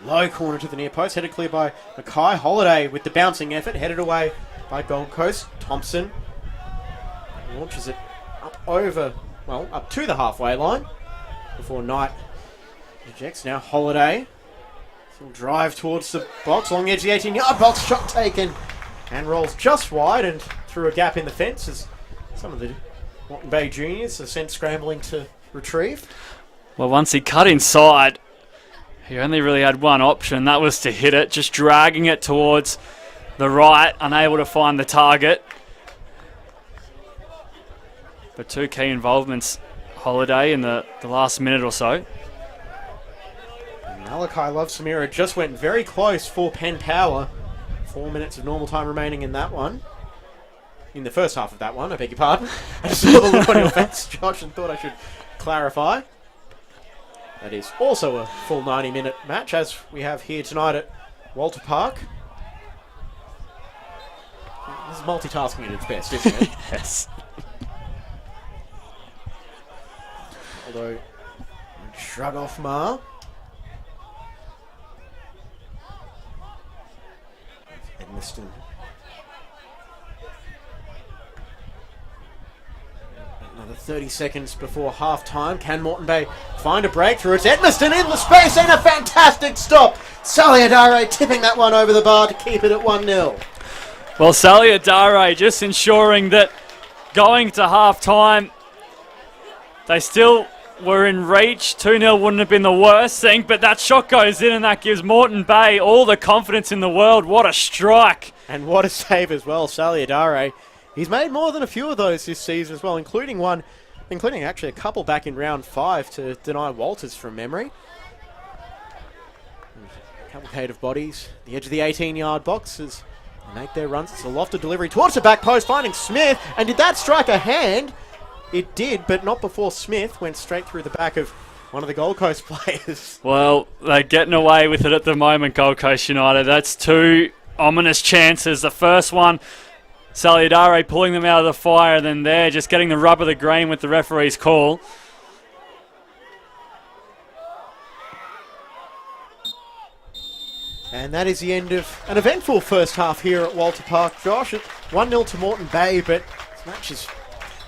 Low corner to the near post, headed clear by Mackay. Holiday with the bouncing effort, headed away by Gold Coast. Thompson launches it up to the halfway line before Knight ejects. Now Holiday. He'll drive towards the box, along the edge of the 18-yard box, shot taken, and rolls just wide and through a gap in the fence as some of the Moreton Bay juniors are sent scrambling to retrieve. Well, once he cut inside, he only really had one option. That was to hit it, just dragging it towards the right, unable to find the target. But two key involvements, Holiday in the last minute or so. Malachi Love-Samira just went very close for Penn Power. 4 minutes of normal time remaining in that one. In the first half of that one, I beg your pardon. I just saw the look on your face, Josh, and thought I should clarify. That is also a full 90-minute match, as we have here tonight at Walter Park. This is multitasking at its best, isn't it? Yes. Although, shrug off Ma. Edmiston. Another 30 seconds before half-time. Can Moreton Bay find a breakthrough? It's Edmiston in the space and a fantastic stop. Saliadare tipping that one over the bar to keep it at 1-0. Well, Saliadare just ensuring that going to half-time, they still were in reach. 2-0 wouldn't have been the worst thing, but that shot goes in and that gives Moreton Bay all the confidence in the world. What a strike. And what a save as well, Saliadare. He's made more than a few of those this season as well, including actually a couple back in round 5 to deny Walters from memory. Cavalcade of bodies, the edge of the 18-yard box as they make their runs. It's a lofted delivery towards the back post, finding Smith. And did that strike a hand? It did, but not before Smith went straight through the back of one of the Gold Coast players. Well, they're getting away with it at the moment, Gold Coast United. That's two ominous chances. The first one, Saliadare pulling them out of the fire, and then they're just getting the rub of the green with the referee's call. And that is the end of an eventful first half here at Walter Park. Josh, it's 1-0 to Moreton Bay, but this match is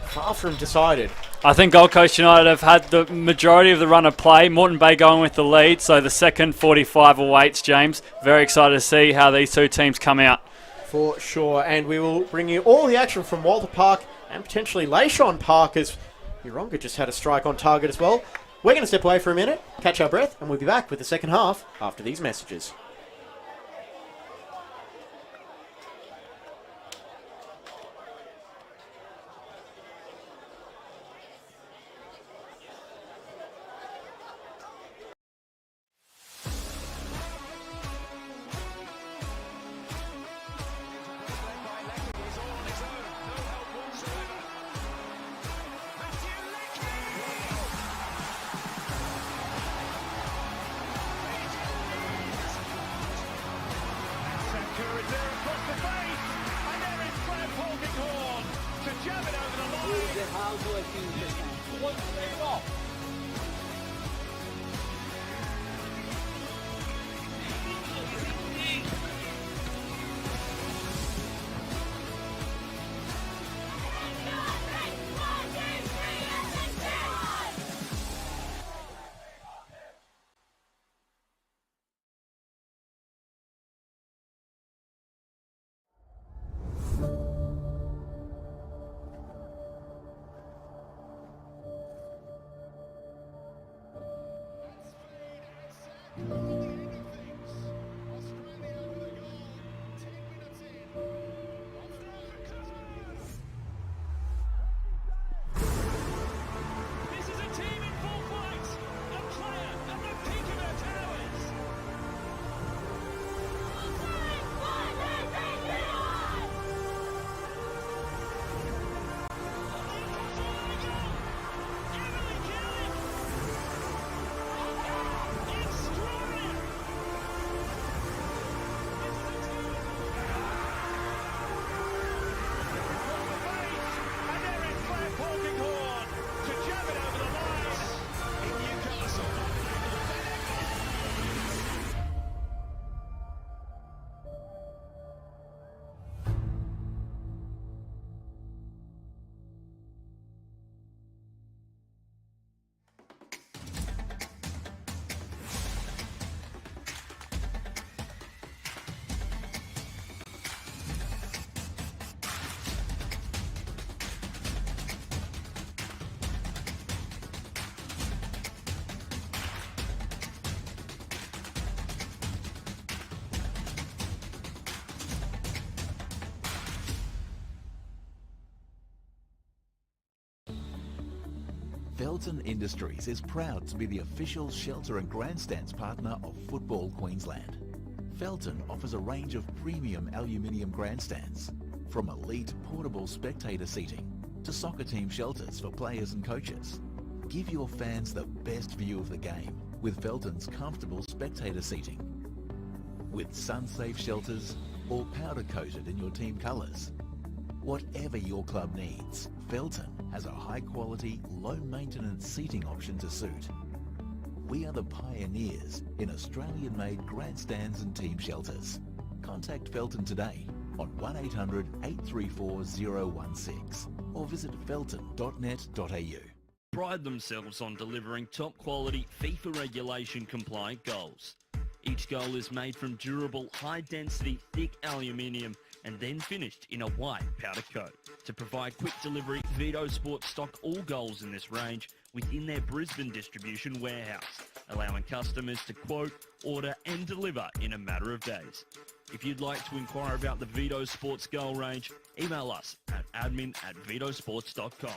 far from decided. I think Gold Coast United have had the majority of the run of play. Moreton Bay going with the lead, so the second 45 awaits, James. Very excited to see how these two teams come out. For sure, and we will bring you all the action from Walter Park and potentially Lashon Park as Uronga just had a strike on target as well. We're going to step away for a minute, catch our breath, and we'll be back with the second half after these messages. Felton Industries is proud to be the official shelter and grandstands partner of Football Queensland. Felton offers a range of premium aluminium grandstands, from elite portable spectator seating to soccer team shelters for players and coaches. Give your fans the best view of the game with Felton's comfortable spectator seating. With sun-safe shelters, all powder-coated in your team colours. Whatever your club needs, Felton has a high-quality, low-maintenance seating option to suit. We are the pioneers in Australian-made grandstands and team shelters. Contact Felton today on 1800 834 016 or visit felton.net.au. Pride themselves on delivering top-quality FIFA regulation compliant goals. Each goal is made from durable, high-density, thick aluminium and then finished in a white powder coat. To provide quick delivery, Vito Sports stock all goals in this range within their Brisbane distribution warehouse, allowing customers to quote, order and deliver in a matter of days. If you'd like to inquire about the Vito Sports goal range, email us at admin@vitosports.com.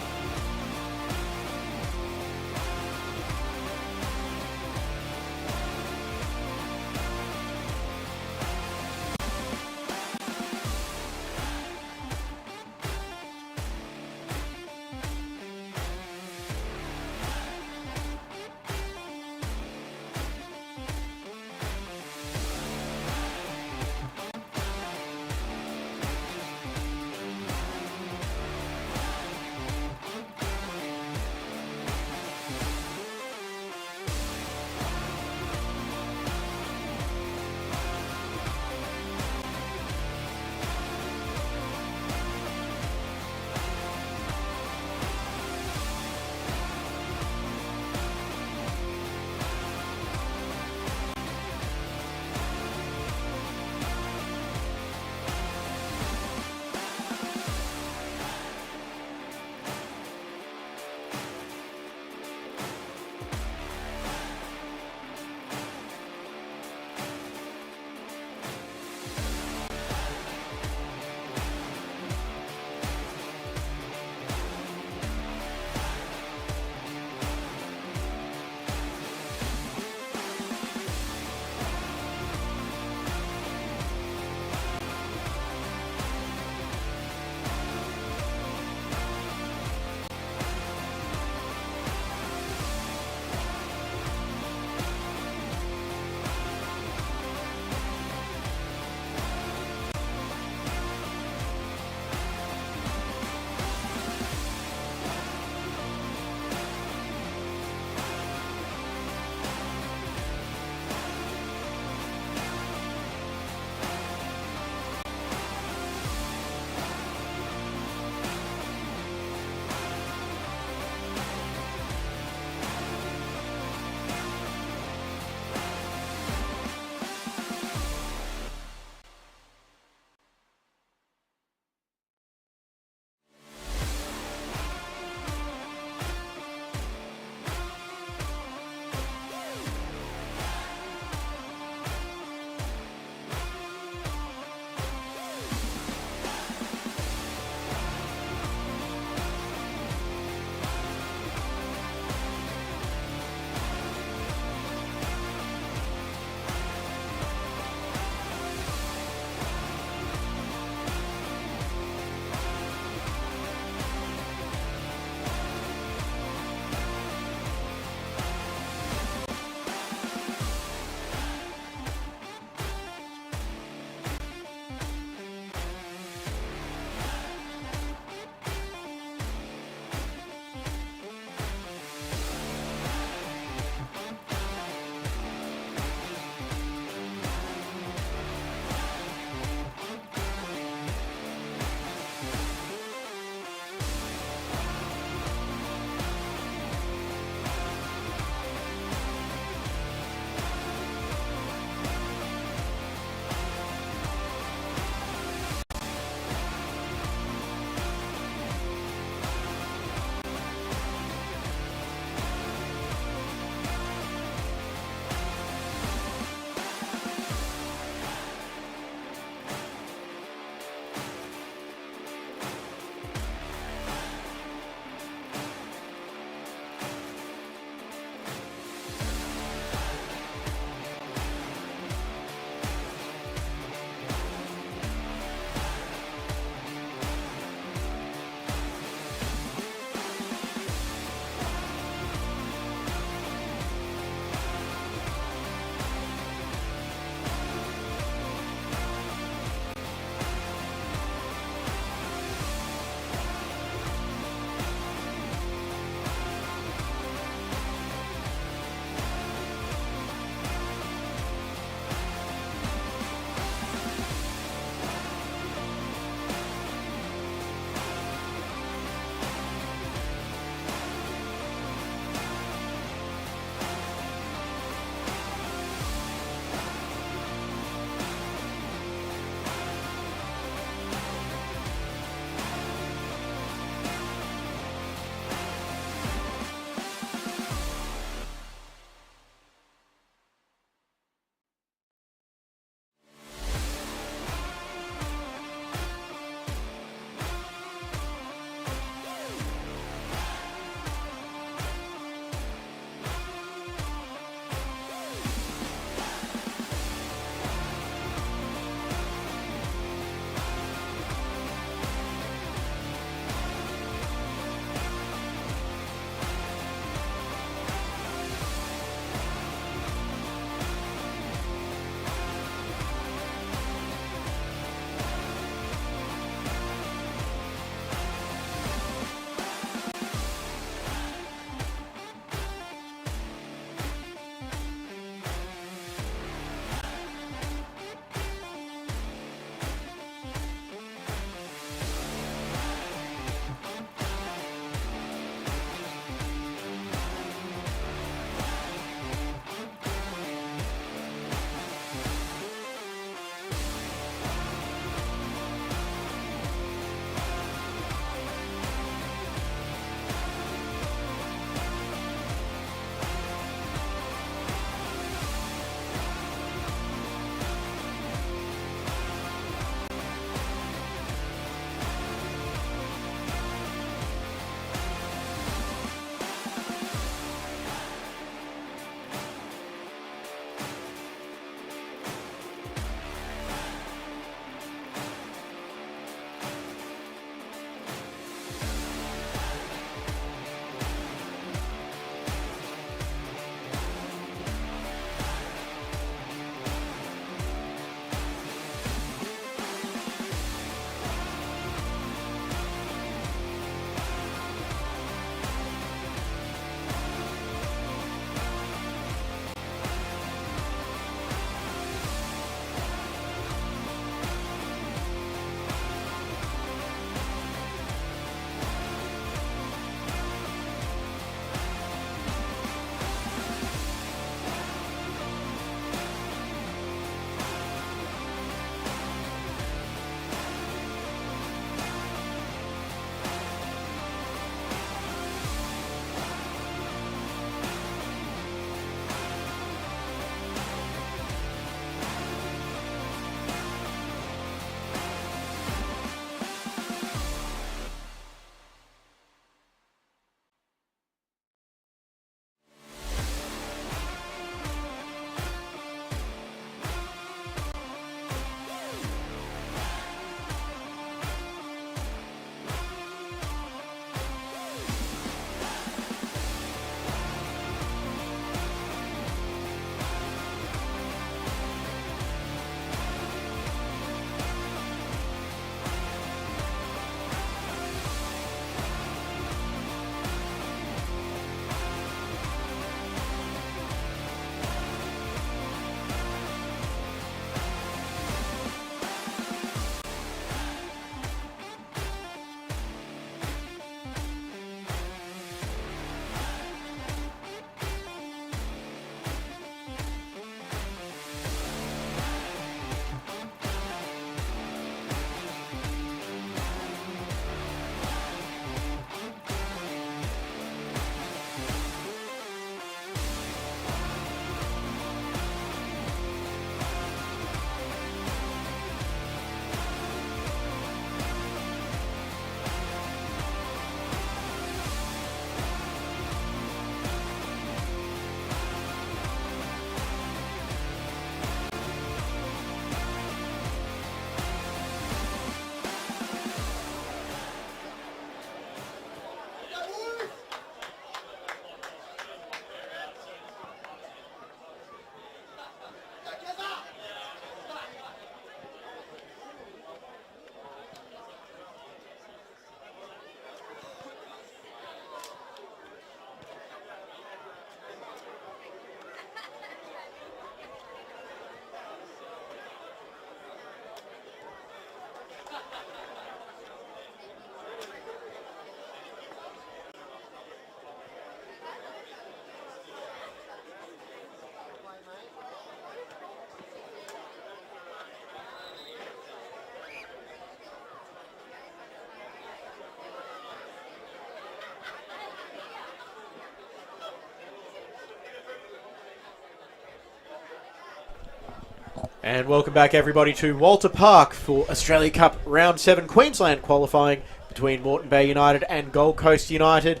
And welcome back, everybody, to Walter Park for Australia Cup Round 7 Queensland qualifying between Moreton Bay United and Gold Coast United.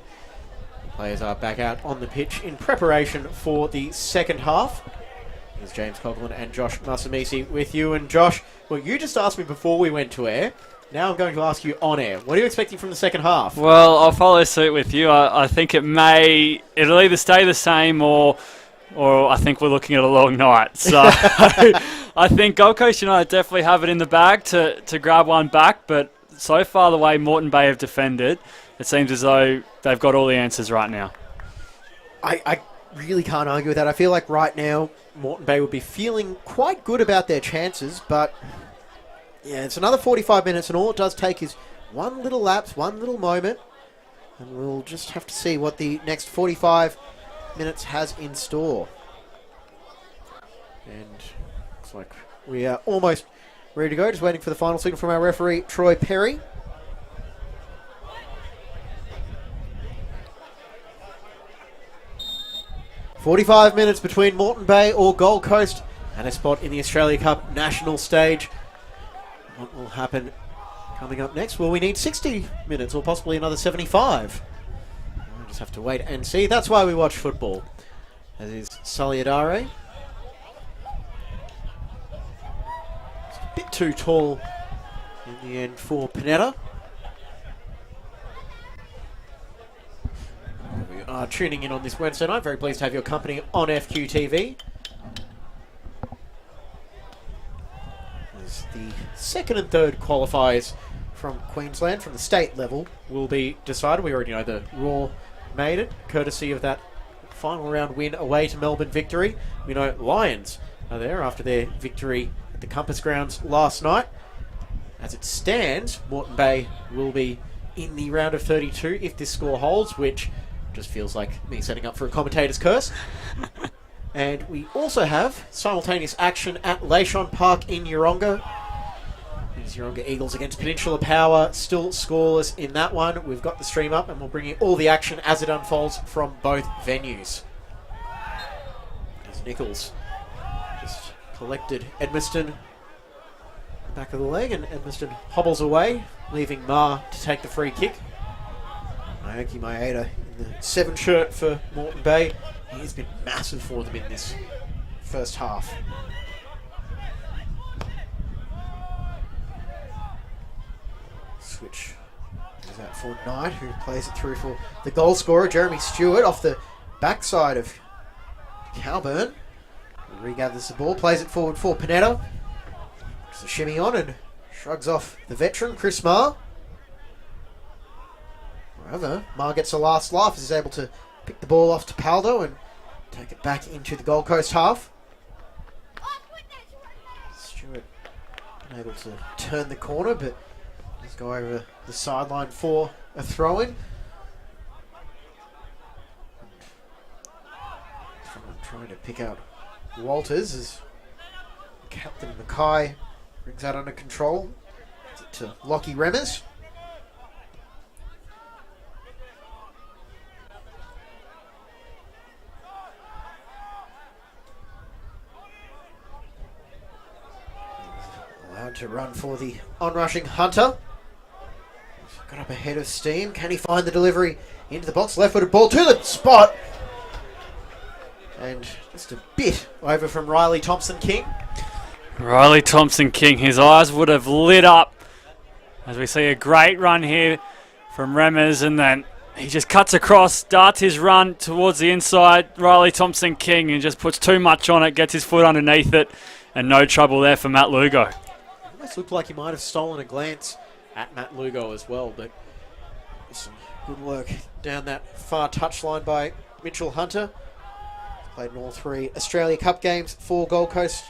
Players are back out on the pitch in preparation for the second half. Here's James Coughlin and Josh Masamisi with you. And Josh, well, you just asked me before we went to air. Now I'm going to ask you on air. What are you expecting from the second half? Well, I'll follow suit with you. I think it'll either stay the same or I think we're looking at a long night. So I think Gold Coast United definitely have it in the bag to grab one back, but so far the way Moreton Bay have defended, it seems as though they've got all the answers right now. I really can't argue with that. I feel like right now Moreton Bay would be feeling quite good about their chances, but yeah, it's another 45 minutes and all it does take is one little lapse, one little moment, and we'll just have to see what the next 45 minutes has in store. And looks like we are almost ready to go, just waiting for the final signal from our referee Troy Perry. "45 minutes between Moreton Bay or Gold Coast and a spot in the Australia Cup national stage. What will happen coming up next? Well, we need 60 minutes or possibly another 75. We'll just have to wait and see. That's why we watch football. As is Saliadare. It's a bit too tall in the end for Panetta. We are tuning in on this Wednesday night. Very pleased to have your company on FQTV. As the second and third qualifiers from Queensland, from the state level, will be decided. We already know the Raw made it, courtesy of that final round win away to Melbourne Victory. We know Lions are there after their victory at the Compass Grounds last night. As it stands, Moreton Bay will be in the round of 32 if this score holds, which just feels like me setting up for a commentator's curse. And we also have simultaneous action at Leishon Park in Yeronga. These Yeronga Eagles against Peninsula Power, still scoreless in that one. We've got the stream up and we'll bring you all the action as it unfolds from both venues. As Nichols just collected Edmiston back of the leg, and Edmiston hobbles away, leaving Ma to take the free kick. Naoki Maeda in the 7 shirt for Moreton Bay. He's been massive for them in this first half. Switch is out for Knight, who plays it through for the goal scorer, Jeremy Stewart, off the backside of Calburn. Regathers the ball, plays it forward for Panetta. Just a shimmy on and shrugs off the veteran, Chris Marr. However, Marr gets the last laugh as he's able to pick the ball off to Paldo and take it back into the Gold Coast half. Stewart unable to turn the corner, but let's go over the sideline for a throw-in. Trying to pick out Walters as Captain Mackay brings that under control to Lockie Remmers. Allowed to run for the onrushing Hunter. Got up ahead of steam. Can he find the delivery into the box? Left-footed ball to the spot. And just a bit over from Riley Thompson-King. Riley Thompson-King, his eyes would have lit up as we see a great run here from Remmers, and then he just cuts across, starts his run towards the inside. Riley Thompson-King, and just puts too much on it, gets his foot underneath it, and no trouble there for Matt Lugo. Almost looked like he might have stolen a glance at Matt Lugo as well, but some good work down that far touchline by Mitchell Hunter. Played in all 3 Australia Cup games for Gold Coast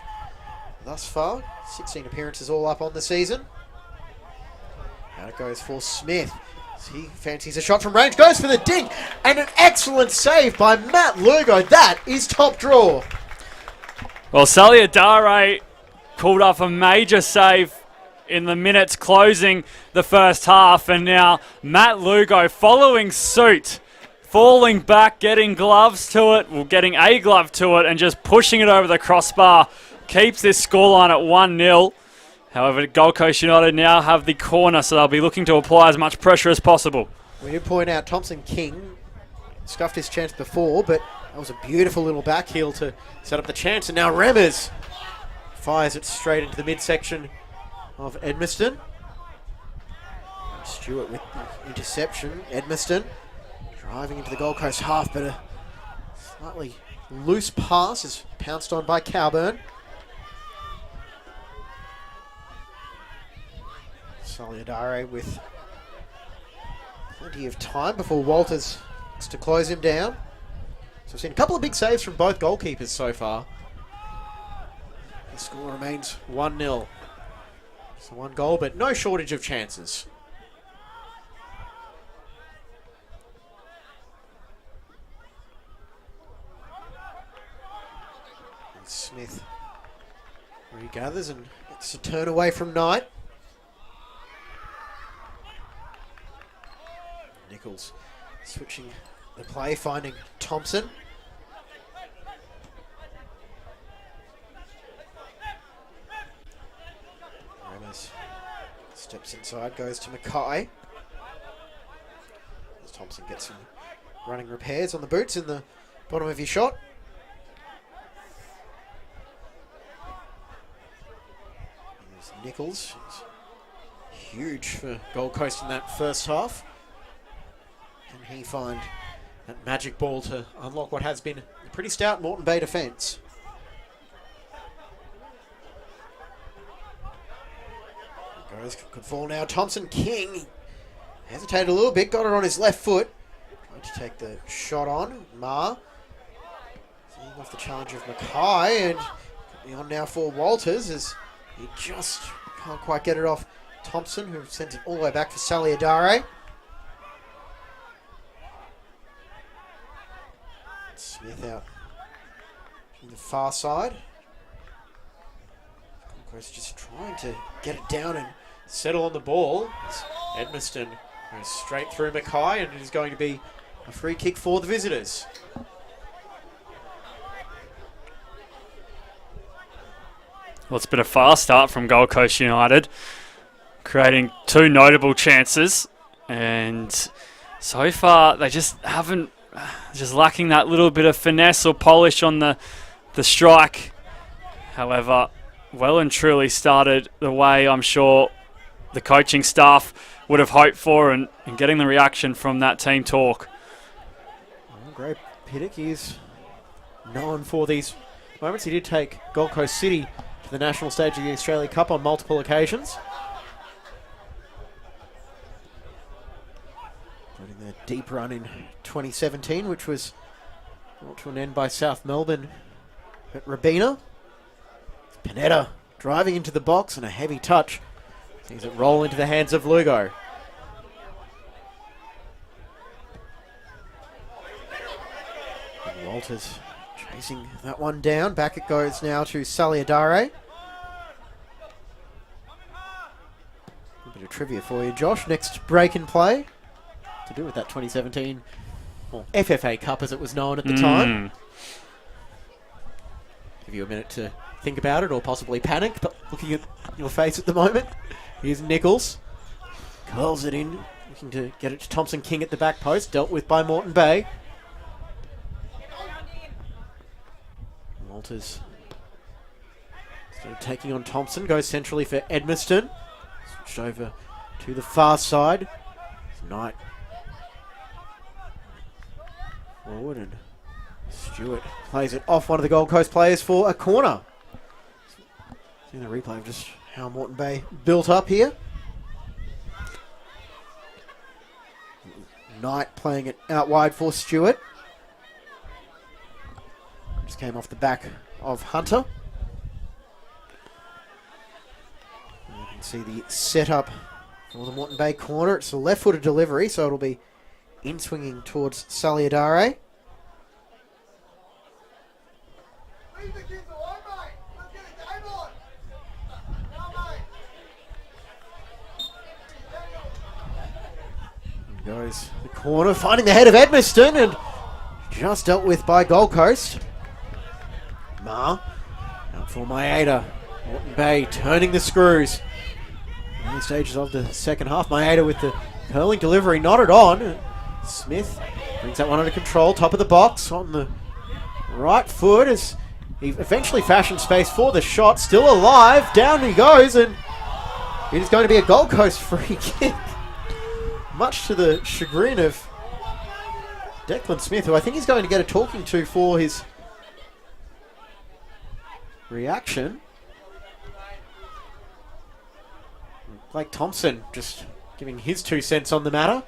thus far. 16 appearances all up on the season. Out it goes for Smith. He fancies a shot from range, goes for the dink, and an excellent save by Matt Lugo. That is top draw. Well, Saliadare pulled off a major save in the minutes closing the first half, and now Matt Lugo following suit, falling back, getting gloves to it, well, getting a glove to it, and just pushing it over the crossbar keeps this scoreline at 1-0. However, Gold Coast United now have the corner, so they'll be looking to apply as much pressure as possible. We did point out Thompson King scuffed his chance before, but that was a beautiful little back heel to set up the chance. And now Remmers fires it straight into the midsection of Edmiston. Stewart with the interception. Edmiston driving into the Gold Coast half, but a slightly loose pass is pounced on by Cowburn. Soliadare with plenty of time before Walters looks to close him down. So we've seen a couple of big saves from both goalkeepers so far. The score remains 1-0. So one goal, but no shortage of chances. And Smith regathers and gets a turn away from Knight. Nichols switching the play, finding Thompson. Remmers steps inside, goes to Mackay. As Thompson gets some running repairs on the boots in the bottom of his shot. There's Nichols. He's huge for Gold Coast in that first half. Can he find that magic ball to unlock what has been a pretty stout Moreton Bay defence? Goes, could fall now. Thompson King hesitated a little bit, got it on his left foot. Tried to take the shot on. Ma seeing off the challenge of Mackay, and could be on now for Walters as he just can't quite get it off Thompson, who sends it all the way back for Soliadare. Smith out from the far side. Gold Coast just trying to get it down and settle on the ball. It's Edmiston goes straight through Mackay, and it is going to be a free kick for the visitors. Well, it's been a fast start from Gold Coast United, creating two notable chances, and so far they just haven't, just lacking that little bit of finesse or polish on the strike. However, well and truly started the way I'm sure the coaching staff would have hoped for, and getting the reaction from that team talk. Well, Gray Piddock is known for these moments. He did take Gold Coast City to the national stage of the Australia Cup on multiple occasions. Including their deep run in 2017, which was brought to an end by South Melbourne at Rabina. Panetta driving into the box, and a heavy touch sees it roll into the hands of Lugo. And Walters chasing that one down. Back it goes now to Soliadare. A bit of trivia for you, Josh. Next break in play to do with that 2017 or FFA Cup as it was known at the time. Give you a minute to think about it or possibly panic, but looking at your face at the moment. Here's Nichols. Curls it in, looking to get it to Thompson King at the back post, dealt with by Moreton Bay. Walters instead of taking on Thompson, goes centrally for Edmiston. Switched over to the far side. Knight forward, and Stewart plays it off one of the Gold Coast players for a corner. Seeing the replay of just how Moreton Bay built up here. Knight playing it out wide for Stewart. Just came off the back of Hunter. And you can see the setup for the Moreton Bay corner. It's a left-footed delivery, so it'll be in-swinging towards Soliadare. Goes the corner, finding the head of Edmiston, and just dealt with by Gold Coast. Ma out For Maeda. Moreton Bay turning the screws. Early stages of the second half. Maeda with the curling delivery knotted on. Smith brings that one under control. Top of the box on the right foot as he eventually fashions space for the shot. Still alive. Down he goes, and it is going to be a Gold Coast free kick. Much to the chagrin of Declan Smith, who I think he's going to get a talking to for his reaction. Blake Thompson just giving his 2 cents on the matter.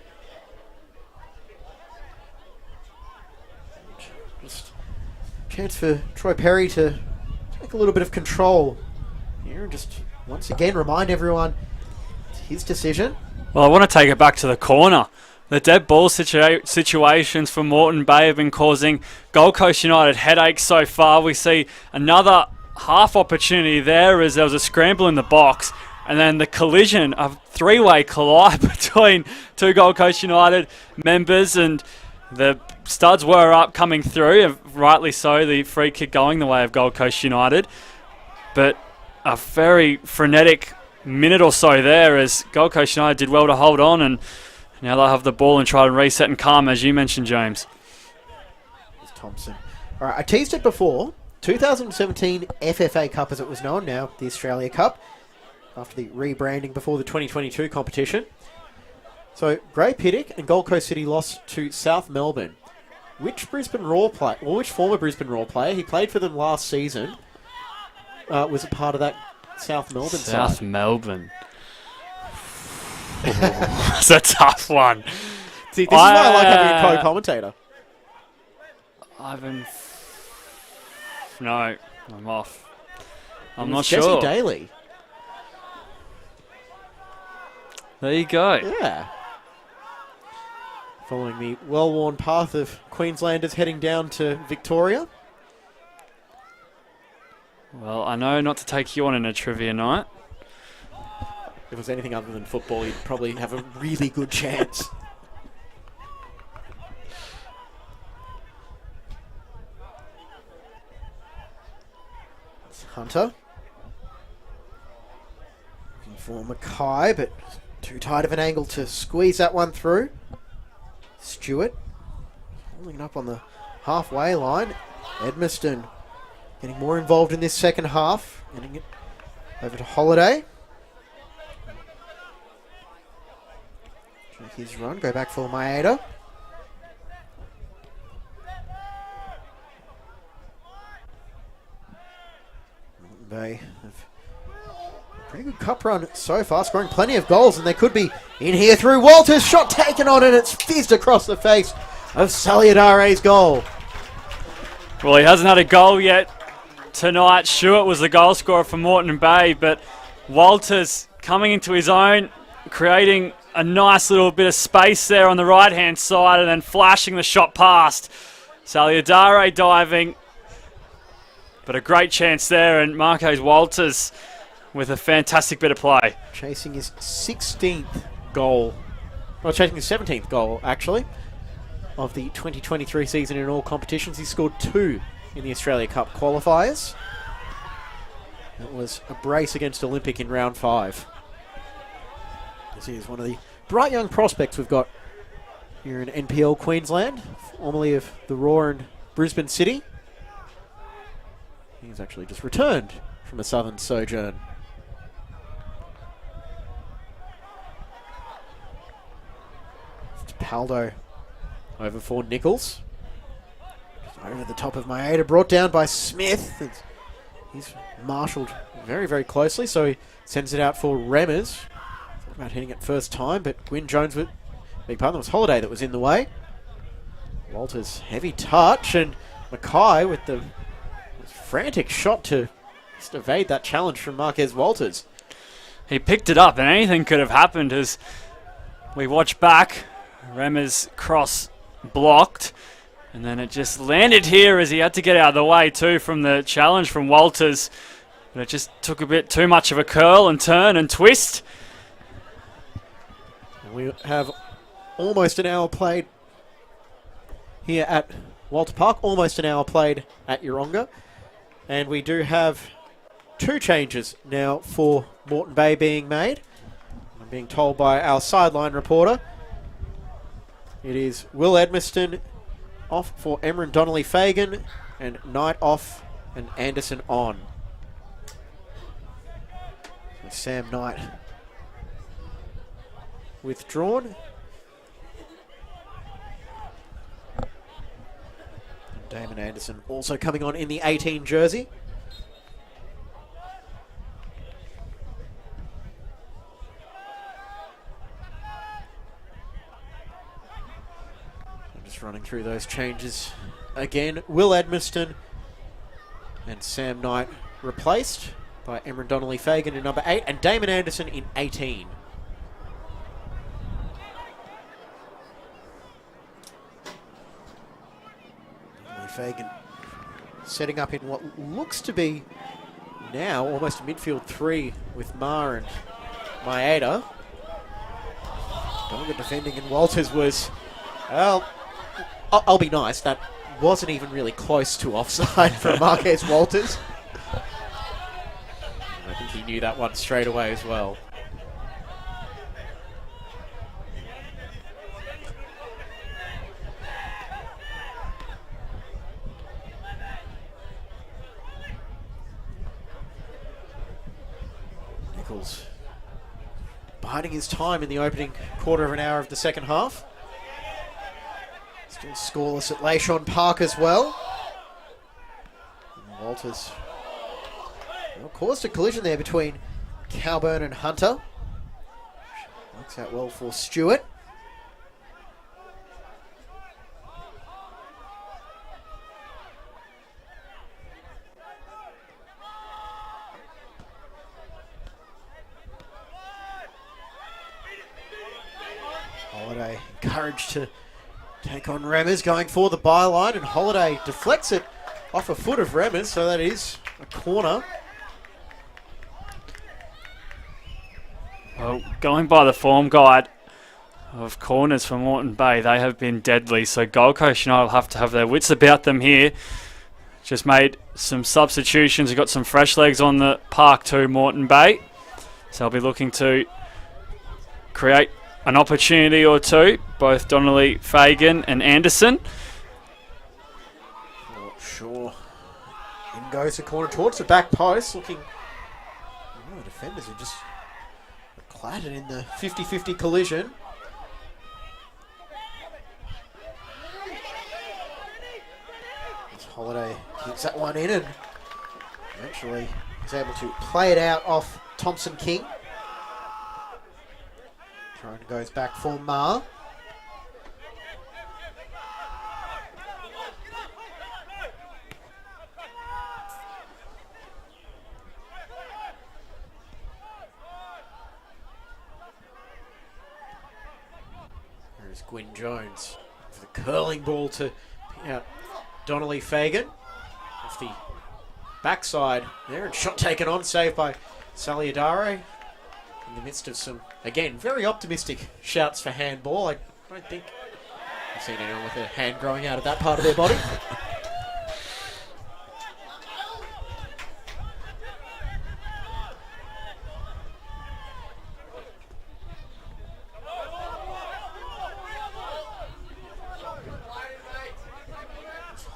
Just a chance for Troy Perry to take a little bit of control here and just once again remind everyone it's his decision. Well, I want to take it back to the corner. The dead ball situations for Moreton Bay have been causing Gold Coast United headaches so far. We see another half opportunity there as there was a scramble in the box, and then the collision, a three-way collide between two Gold Coast United members, and the studs were up coming through, and rightly so, the free kick going the way of Gold Coast United. But a very frenetic minute or so there as Gold Coast United did well to hold on, and now they'll have the ball and try and reset and calm, as you mentioned, James. It's Thompson. All right, I teased it before. 2017 FFA Cup, as it was known, now the Australia Cup, after the rebranding before the 2022 competition. So, Grey Piddock and Gold Coast City lost to South Melbourne. Which former Brisbane Roar player, he played for them last season, was a part of that South Melbourne side? South Melbourne. That's a tough one. See, this is why I like having a co-commentator. No, I'm off. I'm not Jesse sure. Daly. There you go. Yeah. Following the well-worn path of Queenslanders heading down to Victoria. Well, I know not to take you on in a trivia night. If it was anything other than football, you'd probably have a really good chance. It's Hunter. Looking for Mackay, but too tight of an angle to squeeze that one through. Stewart holding it up on the halfway line. Edmiston getting more involved in this second half. Getting it over to Holiday. His run, go back for Maeda. They have a pretty good cup run so far, scoring plenty of goals, and they could be in here through Walters. Shot taken on, and it's fizzed across the face of Saliadare's goal. Well, he hasn't had a goal yet tonight. Stewart was the goal scorer for Moreton Bay, but Walters coming into his own, creating a nice little bit of space there on the right-hand side, and then flashing the shot past. Saliadare diving, but a great chance there, and Marquez Walters with a fantastic bit of play. Chasing his 16th goal. Well, chasing his 17th goal, actually, of the 2023 season in all competitions. He scored 2 in the Australia Cup qualifiers. It was a brace against Olympic in round 5. He is one of the bright young prospects we've got here in NPL Queensland, formerly of the Roar and Brisbane City. He's actually just returned from a southern sojourn. It's Paldo over for Nichols. Just over the top of Maeda, brought down by Smith. He's marshalled very, very closely, so he sends it out for Remmers. About hitting it first time, but Gwyn Jones with big part. That was Holiday that was in the way. Walters heavy touch, and Mackay with the frantic shot to just evade that challenge from Marquez Walters. He picked it up, and anything could have happened as we watch back. Remmers cross blocked, and then it just landed here as he had to get out of the way too from the challenge from Walters. But it just took a bit too much of a curl and turn and twist. We have almost an hour played here at Walter Park, almost an hour played at Yeronga, and we do have 2 changes now for Moreton Bay being made. I'm being told by our sideline reporter. It is Will Edmiston off for Emran Donnelly-Fagan, and Knight off and Anderson on. So Sam Knight withdrawn. And Damon Anderson also coming on in the 18 jersey. Running through those changes again. Will Edmiston and Sam Knight replaced by Emran Donnelly-Fagan in number 8 and Damon Anderson in 18. Donnelly-Fagan setting up in what looks to be now almost a midfield 3 with Ma and Maeda. Dogged defending, and Walters was, well, I'll be nice, that wasn't even really close to offside from Marquez Walters. And I think he knew that one straight away as well. Nichols biding his time in the opening quarter of an hour of the second half. Still scoreless at Layshon Park as well. And Walters caused a collision there between Cowburn and Hunter. Works out well for Stewart. Holiday encouraged to take on Remmers, going for the byline, and Holiday deflects it off a foot of Remmers, so that is a corner. Well, going by the form guide of corners for Moreton Bay, they have been deadly, so Gold Coast United will have to have their wits about them here. Just made some substitutions, we've got some fresh legs on the park too, Moreton Bay, so they'll be looking to create an opportunity or two, both Donnelly-Fagan and Anderson. Not sure. In goes the corner towards the back post, looking... Oh, the defenders are just clattered in the 50-50 collision. As Holiday keeps that one in and eventually is able to play it out off Thompson King. Trying goes back for Ma. There's Gwyn Jones for the curling ball to pick out Donnelly-Fagan off the backside there, and shot taken on, saved by Saliadare. In the midst of some, again, very optimistic shouts for handball. I don't think I've seen anyone with a hand growing out of that part of their body.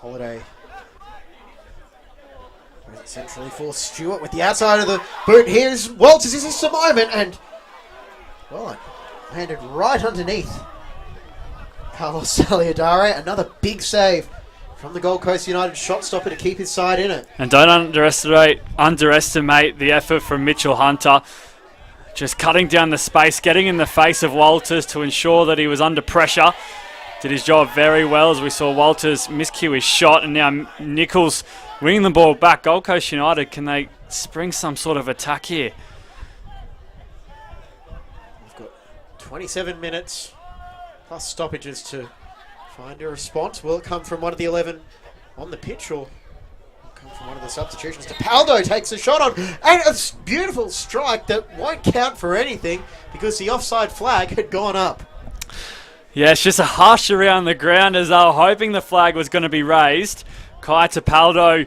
Holiday centrally for Stewart with the outside of the boot. Here's Walters. This is the moment, and well, landed right underneath Carlos Saliadare. Another big save from the Gold Coast United shot stopper to keep his side in it. And don't underestimate the effort from Mitchell Hunter. Just cutting down the space, getting in the face of Walters to ensure that he was under pressure. Did his job very well, as we saw Walters miscue his shot, and now Nichols winning the ball back. Gold Coast United, can they spring some sort of attack here? We've got 27 minutes plus stoppages to find a response. Will it come from one of the 11 on the pitch, or will it come from one of the substitutions? Tapaldo takes a shot on, and a beautiful strike that won't count for anything because the offside flag had gone up. Yeah, it's just a hush around the ground as they were hoping the flag was going to be raised. Kai Tapaldo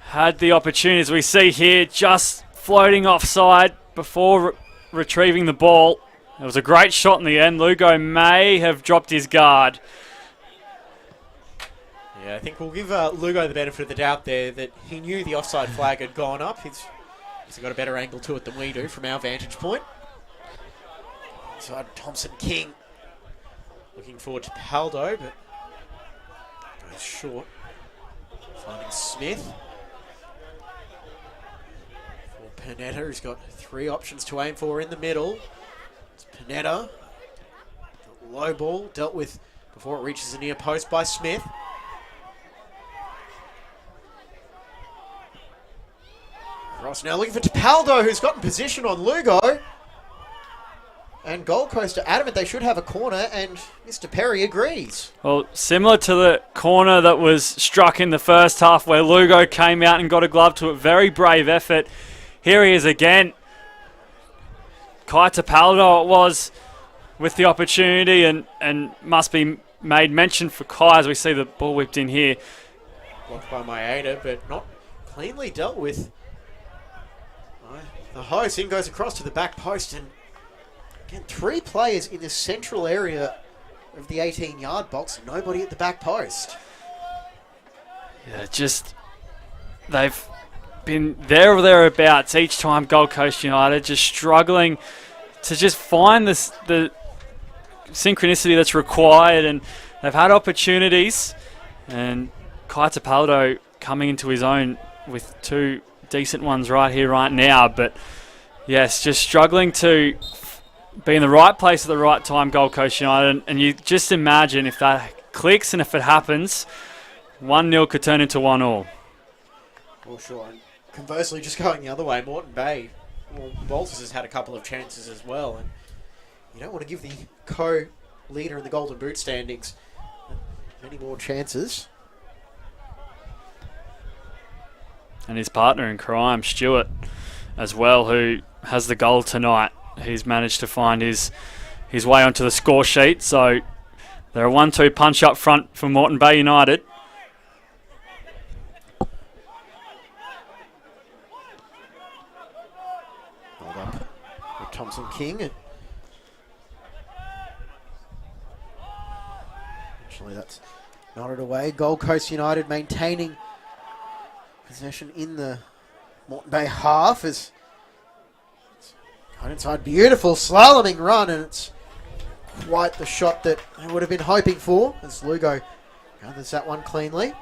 had the opportunity, as we see here, just floating offside before retrieving the ball. It was a great shot in the end. Lugo may have dropped his guard. Yeah, I think we'll give Lugo the benefit of the doubt there that he knew the offside flag had gone up. He's got a better angle to it than we do from our vantage point. Inside Thompson King. Looking forward to Paldo, but goes short. Finding Smith. For Panetta, who's got 3 options to aim for in the middle. It's Panetta. Low ball dealt with before it reaches the near post by Smith. Ross now looking for Tapaldo, who's got in position on Lugo. And Gold Coast are adamant they should have a corner, and Mr. Perry agrees. Well, similar to the corner that was struck in the first half where Lugo came out and got a glove to it. Very brave effort. Here he is again. Kai Tapaldo it was with the opportunity, and must be made mention for Kai as we see the ball whipped in here. Blocked by Maeda, but not cleanly dealt with. The host in goes across to the back post, and again, 3 players in the central area of the 18-yard box, nobody at the back post. Yeah, just they've been there or thereabouts each time. Gold Coast United just struggling to just find the synchronicity that's required, and they've had opportunities, and Kai Tapaldo coming into his own with 2 decent ones right here, right now. But yes, just struggling to be in the right place at the right time, Gold Coast United. And you just imagine if that clicks and if it happens, 1-0 could turn into 1-1. Well, sure. And conversely, just going the other way, Moreton Bay, well, Walters has had a couple of chances as well. And you don't want to give the co-leader in the Golden Boot standings many more chances. And his partner in crime, Stewart, as well, who has the goal tonight. He's managed to find his way onto the score sheet. So they're a 1-2 punch up front for Moreton Bay United. Hold up with Thompson King. Actually, that's nodded away. Gold Coast United maintaining possession in the Moreton Bay half as cut inside. Beautiful slaloming run, and it's quite the shot that they would have been hoping for as Lugo gathers that one cleanly.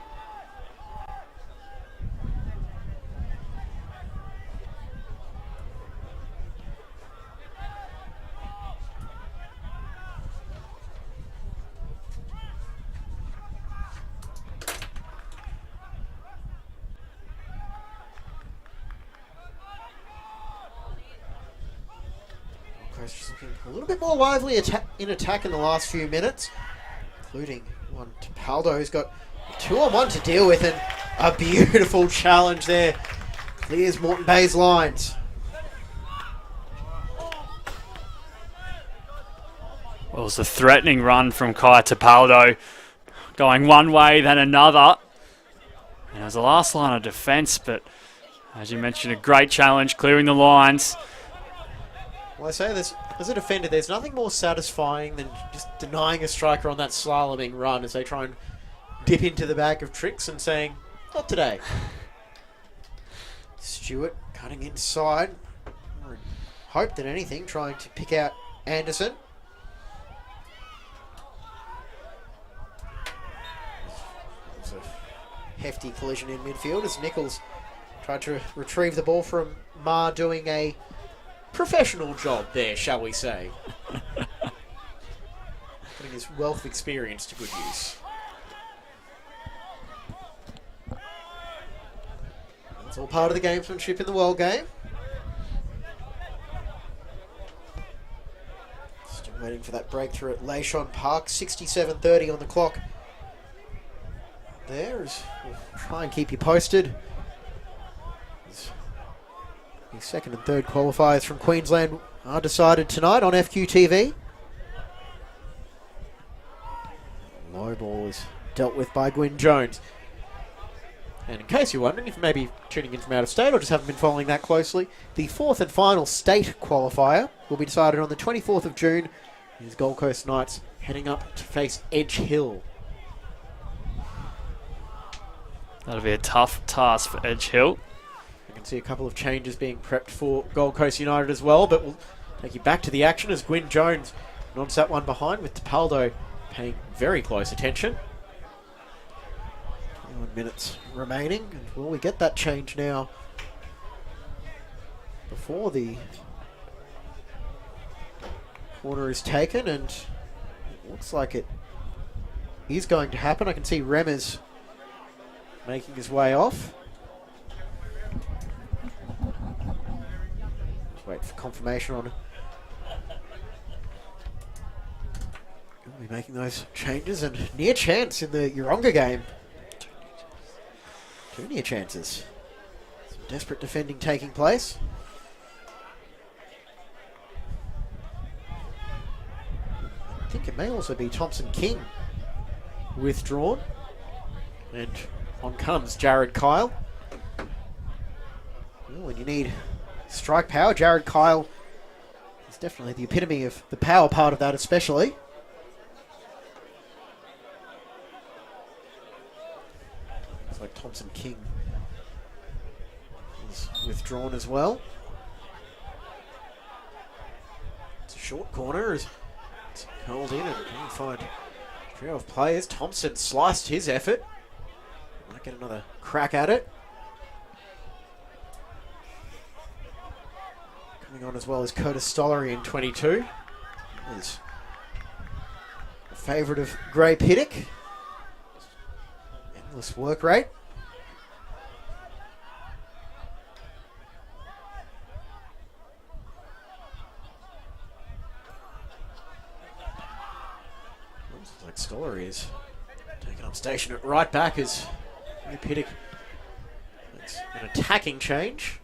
Just looking a little bit more lively in attack in the last few minutes, including one to Paldo, who's got 2-on-1 to deal with, and a beautiful challenge there. Clears Moreton Bay's lines. Well, it was a threatening run from Kai Tapaldo, going one way then another. And it was the last line of defence, but as you mentioned, a great challenge, clearing the lines. Well, I say this, as a defender, there's nothing more satisfying than just denying a striker on that slaloming run as they try and dip into the bag of tricks and saying, not today. Stewart cutting inside. Hope than anything, trying to pick out Anderson. There's a hefty collision in midfield as Nichols tried to retrieve the ball from Ma, doing a professional job there, shall we say. Putting his wealth of experience to good use. It's all part of the gamesmanship in the world game. Still waiting for that breakthrough at Leishon Park. 67:30 on the clock. There is, we'll try and keep you posted. The second and third qualifiers from Queensland are decided tonight on FQTV. Low ball is dealt with by Gwyn Jones. And in case you're wondering, if maybe tuning in from out of state or just haven't been following that closely, the fourth and final state qualifier will be decided on the 24th of June. These Gold Coast Knights heading up to face Edge Hill. That'll be a tough task for Edge Hill. I can see a couple of changes being prepped for Gold Coast United as well, but we'll take you back to the action as Gwyn Jones nods that one behind, with Tapaldo paying very close attention. 21 minutes remaining, and will we get that change now before the corner is taken? And it looks like it is going to happen. I can see Remmers making his way off. Just wait for confirmation on it. We'll be making those changes, and near chance in the Yeronga game. Two near chances. Some desperate defending taking place. I think it may also be Thompson King withdrawn. And on comes Jared Kyle. Well, when you need strike power, Jared Kyle is definitely the epitome of the power part of that, especially. Looks like Thompson King is withdrawn as well. It's a short corner as it's held in, and can find a trio of players. Thompson sliced his effort. Might get another crack at it. Coming on as well as Curtis Stollery in 22. Is a favourite of Gray Piddock. Endless work rate. Looks like Stollery is taking up station at right back as Gray Piddock makes an attacking change.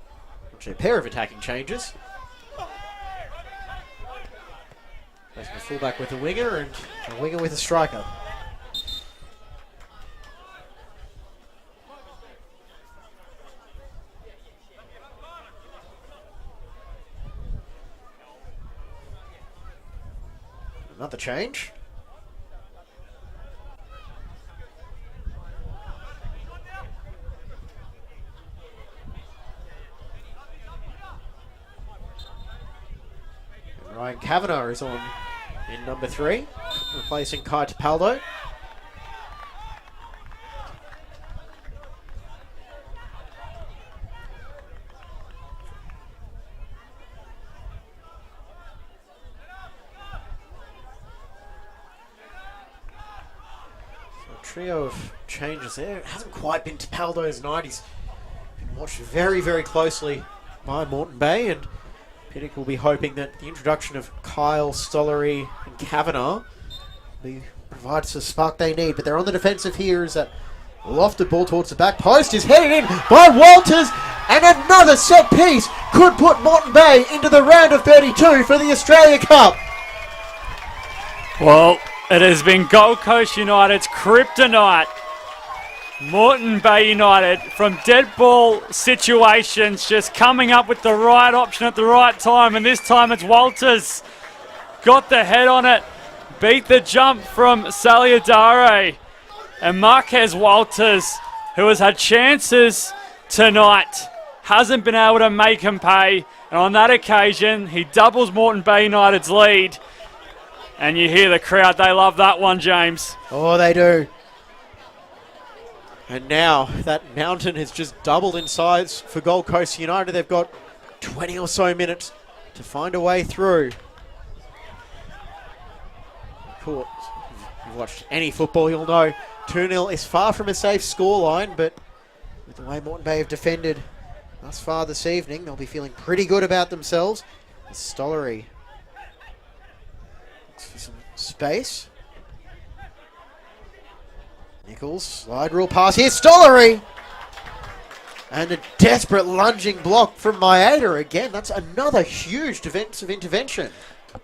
Actually, a pair of attacking changes. Placing a fullback with a winger and a winger with a striker. Another change. And Ryan Kavanagh is on in number 3, replacing Kai Tapaldo. Trio of changes there. It hasn't quite been Tapaldo's night. He's been watched very, very closely by Moreton Bay, and Piddock will be hoping that the introduction of Kyle, Stollery and Kavanagh provides the spark they need. But they're on the defensive here as that lofted ball towards the back post is headed in by Walters, and another set piece could put Moreton Bay into the round of 32 for the Australia Cup. Well, it has been Gold Coast United's kryptonite. Moreton Bay United, from dead ball situations, just coming up with the right option at the right time, and this time it's Walters. Got the head on it, beat the jump from Saliadare, and Marquez Walters, who has had chances tonight, hasn't been able to make him pay, and on that occasion he doubles Moreton Bay United's lead. And you hear the crowd, they love that one, James. Oh, they do. And now that mountain has just doubled in size for Gold Coast United. They've got 20 or so minutes to find a way through. Cool. If you've watched any football, you'll know 2-0 is far from a safe scoreline, but with the way Moreton Bay have defended thus far this evening, they'll be feeling pretty good about themselves. Stollery for some space. Nichols, slide rule pass here, Stollery! And a desperate lunging block from Maeda again. That's another huge defensive intervention.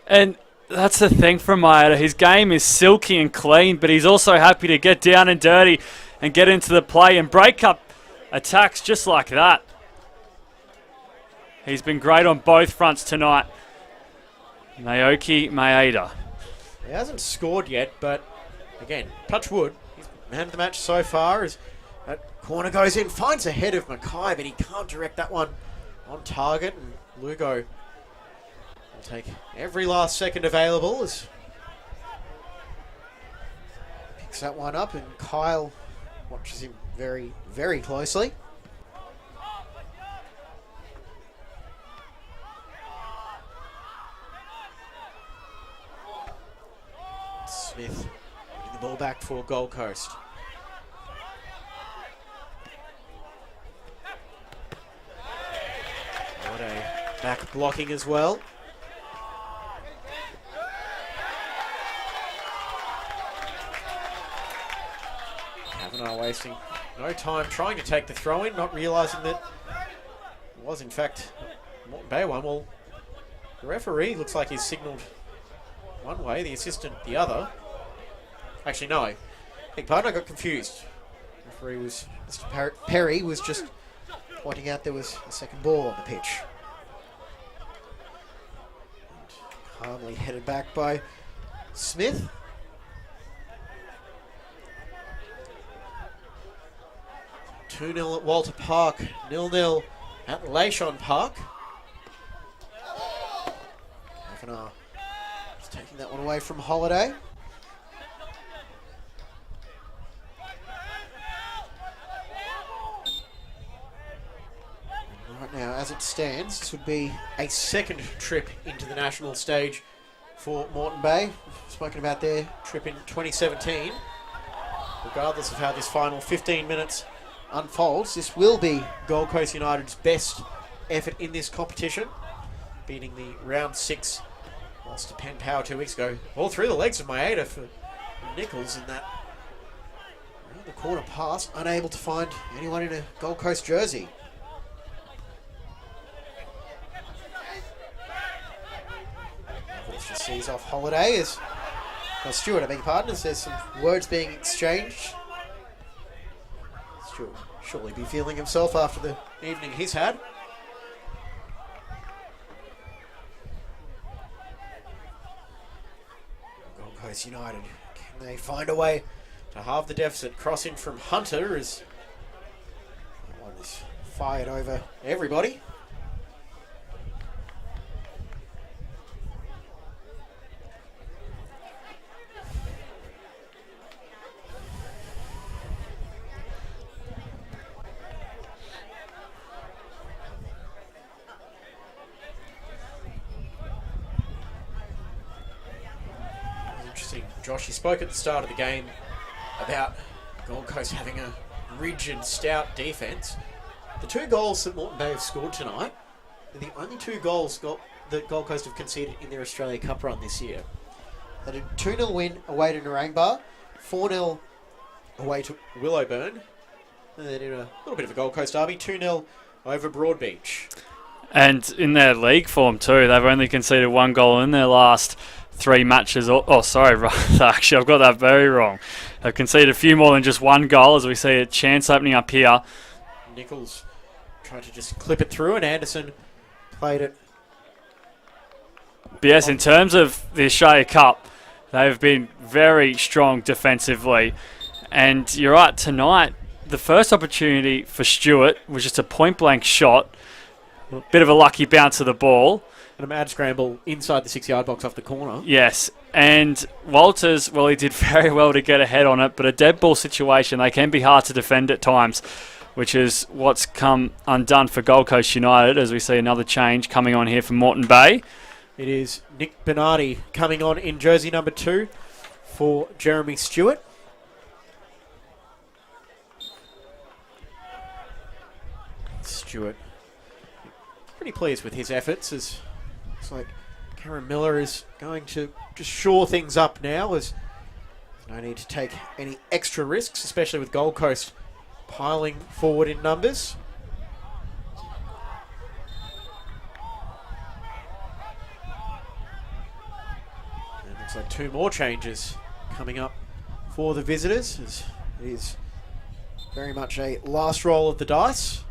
And that's the thing from Maeda. His game is silky and clean, but he's also happy to get down and dirty and get into the play and break up attacks just like that. He's been great on both fronts tonight. Naoki Maeda. He hasn't scored yet, but again, touch wood. He's man of the match so far as that corner goes in, finds a head of Mackay, but he can't direct that one on target. And Lugo will take every last second available as picks that one up, and Kyle watches him very, very closely. Smith getting the ball back for Gold Coast. What a back blocking as well. Kavanagh wasting no time trying to take the throw in, not realising that it was in fact Moreton Bay one. Well, the referee looks like he's signalled one way, the assistant the other. Actually, no. Big pardon, I got confused. Referee was, Mr. Perry was just pointing out there was a second ball on the pitch. And calmly headed back by Smith. Two 2-0 at Walter Park, 0-0 at Leyshon Park. Kavanagh just taking that one away from Holiday. Right now, as it stands, this would be a second trip into the national stage for Moreton Bay. We've spoken about their trip in 2017. Regardless of how this final 15 minutes unfolds, this will be Gold Coast United's best effort in this competition, beating the round 6 loss to Penn Power 2 weeks ago. All through the legs of Maeda for Nichols in that around the corner pass, unable to find anyone in a Gold Coast jersey. This just sees off Holiday as Stewart, I beg your pardon, as there's some words being exchanged. Stewart surely be feeling himself after the evening he's had. Gold Coast United, can they find a way to halve the deficit? Cross in from Hunter as that one is fired over everybody. Josh, you spoke at the start of the game about Gold Coast having a rigid, stout defence. The 2 goals that Moreton Bay have scored tonight are the only 2 goals that Gold Coast have conceded in their Australia Cup run this year. They did a 2-0 win away to Narangba, 4-0 away to Willowburn, and then in a little bit of a Gold Coast derby, 2-0 over Broadbeach. And in their league form too, they've only conceded 1 goal in their last 3 matches. Actually, I've got that very wrong. They've conceded a few more than just 1 goal, as we see a chance opening up here. Nichols tried to just clip it through, and Anderson played it. But yes, in terms of the Australia Cup, they've been very strong defensively. And you're right, tonight, the first opportunity for Stewart was just a point-blank shot. A bit of a lucky bounce of the ball. And a mad scramble inside the 6-yard box off the corner. Yes, and Walters, well, he did very well to get ahead on it, but a dead ball situation, they can be hard to defend at times, which is what's come undone for Gold Coast United, as we see another change coming on here from Moreton Bay. It is Nick Bernardi coming on in jersey number 2 for Jeremy Stewart. Stewart pretty pleased with his efforts, as looks like Cameron Miller is going to just shore things up now, as there's no need to take any extra risks, especially with Gold Coast piling forward in numbers. And it looks like 2 more changes coming up for the visitors, as it is very much a last roll of the dice.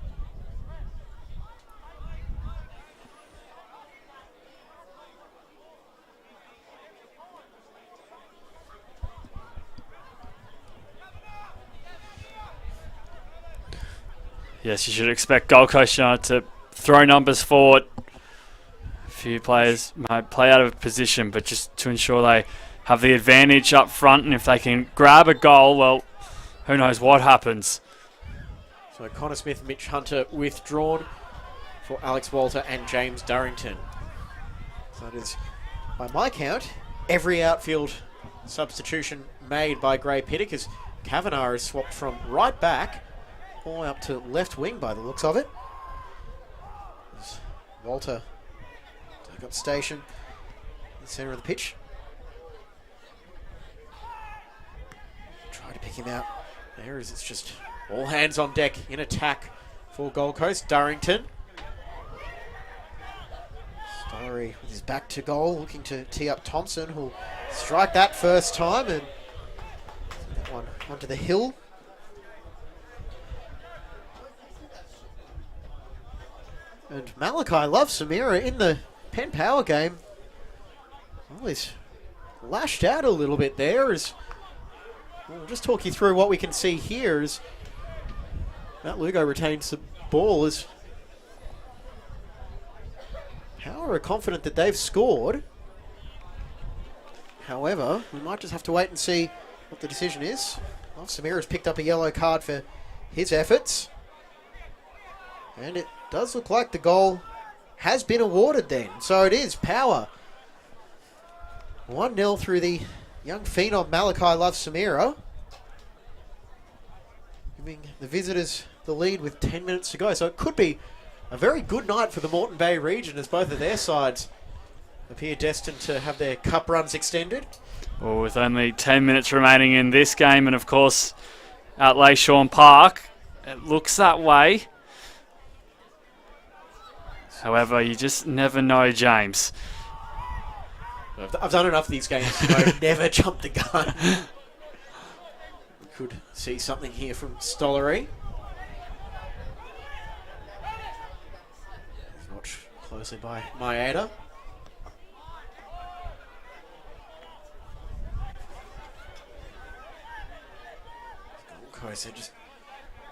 Yes, you should expect Gold Coast United to throw numbers forward. A few players might play out of position, but just to ensure they have the advantage up front, and if they can grab a goal, well, who knows what happens. So Connor Smith, Mitch Hunter withdrawn for Alex Walter and James Durrington. So it is, by my count, every outfield substitution made by Gray Pittock, as Kavanagh is swapped from right back all the way up to left wing by the looks of it. As Walter took up station in the centre of the pitch. Try to pick him out. There is, it's just all hands on deck in attack for Gold Coast. Durrington. Stollery with his back to goal, looking to tee up Thompson, who'll strike that first time and that one onto the hill. And Malachi loves Samira in the Penn Power game. Well, he's lashed out a little bit there. We'll just talk you through what we can see here as Matt Lugo retains the ball as Power are confident that they've scored. However, we might just have to wait and see what the decision is. Well, Samira's picked up a yellow card for his efforts. And it does look like the goal has been awarded then. So it is Power. 1-0 through the young phenom Malachi Love Samira. Giving the visitors the lead with 10 minutes to go. So it could be a very good night for the Moreton Bay region as both of their sides appear destined to have their cup runs extended. Well, with only 10 minutes remaining in this game and, of course, at Leyshawn Park, it looks that way. However, you just never know, James. I've done enough of these games to know never jump the gun. We could see something here from Stollery. Watched closely by Maeda. Gold Coast, they just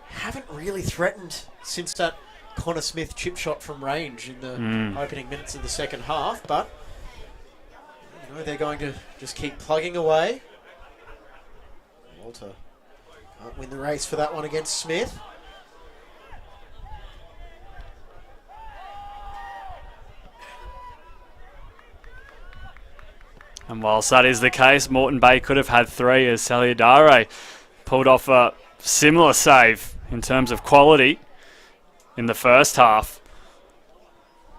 haven't really threatened since that Connor Smith chip shot from range in the opening minutes of the second half, but you know they're going to just keep plugging away. Walter can't win the race for that one against Smith. And whilst that is the case, Moreton Bay could have had 3 as Saliadare pulled off a similar save in terms of quality in the first half.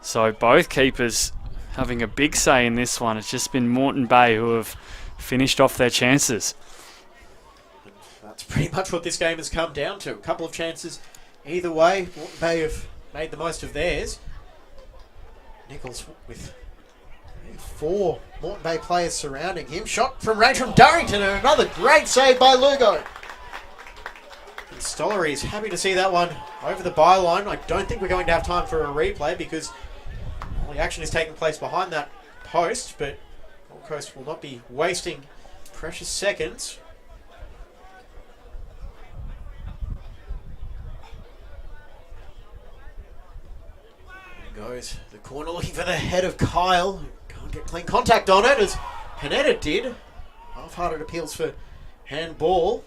So both keepers having a big say in this one. It's just been Moreton Bay who have finished off their chances. That's pretty much what this game has come down to. A couple of chances either way. Moreton Bay have made the most of theirs. Nichols with 4 Moreton Bay players surrounding him. Shot from range from Durrington and another great save by Lugo. And Stollery is happy to see that one over the byline. I don't think we're going to have time for a replay because all the action is taking place behind that post, but Gold Coast will not be wasting precious seconds. There goes the corner looking for the head of Kyle. Can't get clean contact on it as Panetta did. Half-hearted appeals for handball.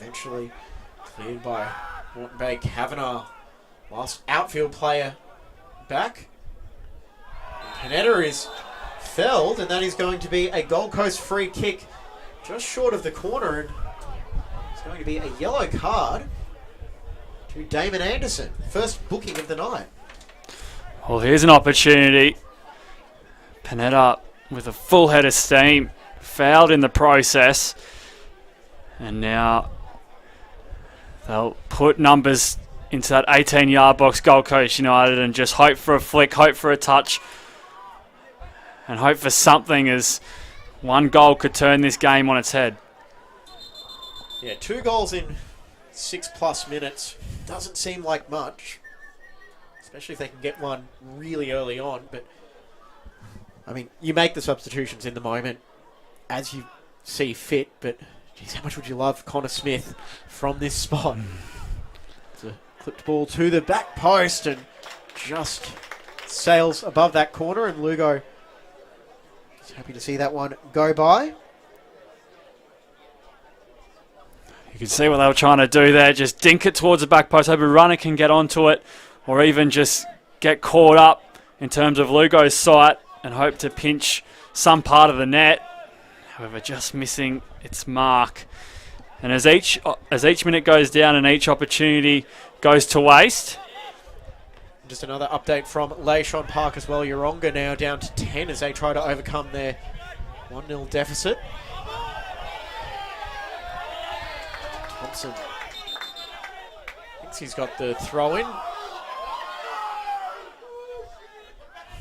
Eventually cleared by Moreton Bay. Kavanagh, last outfield player back. Panetta is felled, and that is going to be a Gold Coast free kick just short of the corner, and it's going to be a yellow card to Damon Anderson. First booking of the night. Well, here's an opportunity. Panetta with a full head of steam, fouled in the process, and now they'll put numbers into that 18-yard box, Gold Coast United, and just hope for a flick, hope for a touch. and hope for something, as one goal could turn this game on its head. Yeah, 2 goals in 6+ minutes. Doesn't seem like much, especially if they can get one really early on. But, I mean, you make the substitutions in the moment as you see fit, but geez, how much would you love Connor Smith from this spot? It's a clipped ball to the back post and just sails above that corner, and Lugo is happy to see that one go by. You can see what they were trying to do there, just dink it towards the back post. Hope a runner can get onto it, or even just get caught up in terms of Lugo's sight and hope to pinch some part of the net. However, just missing its mark. And as each minute goes down and each opportunity goes to waste. Just another update from Leishon Park as well. Yeronga now down to 10 as they try to overcome their 1-0 deficit. Thompson thinks he's got the throw in.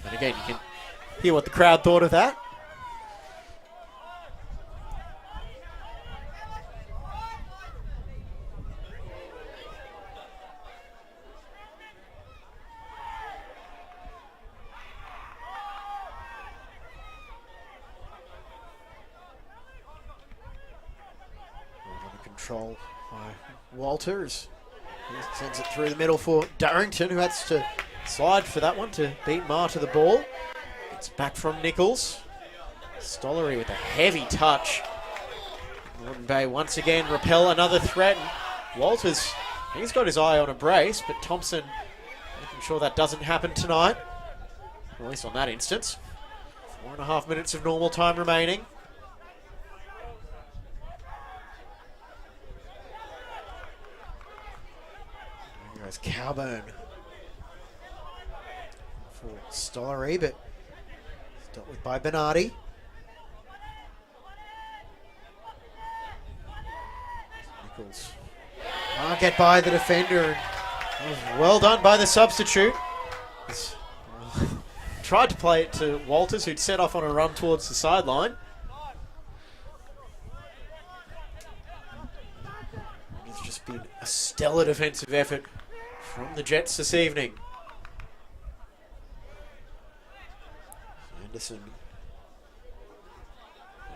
And again, you can hear what the crowd thought of that. Control by Walters. He sends it through the middle for Darrington, who has to slide for that one to beat Marr to the ball. It's back from Nichols. Stollery with a heavy touch. Moreton Bay once again repel another threat. Walters, he's got his eye on a brace, but Thompson making sure that doesn't happen tonight. Or at least on that instance. 4.5 minutes of normal time remaining. As Cowburn for Stollery, but dealt with by Bernardi. Nichols can't get by the defender, and that was well done by the substitute. Tried to play it to Walters, who'd set off on a run towards the sideline. It's just been a stellar defensive effort from the Jets this evening. Anderson,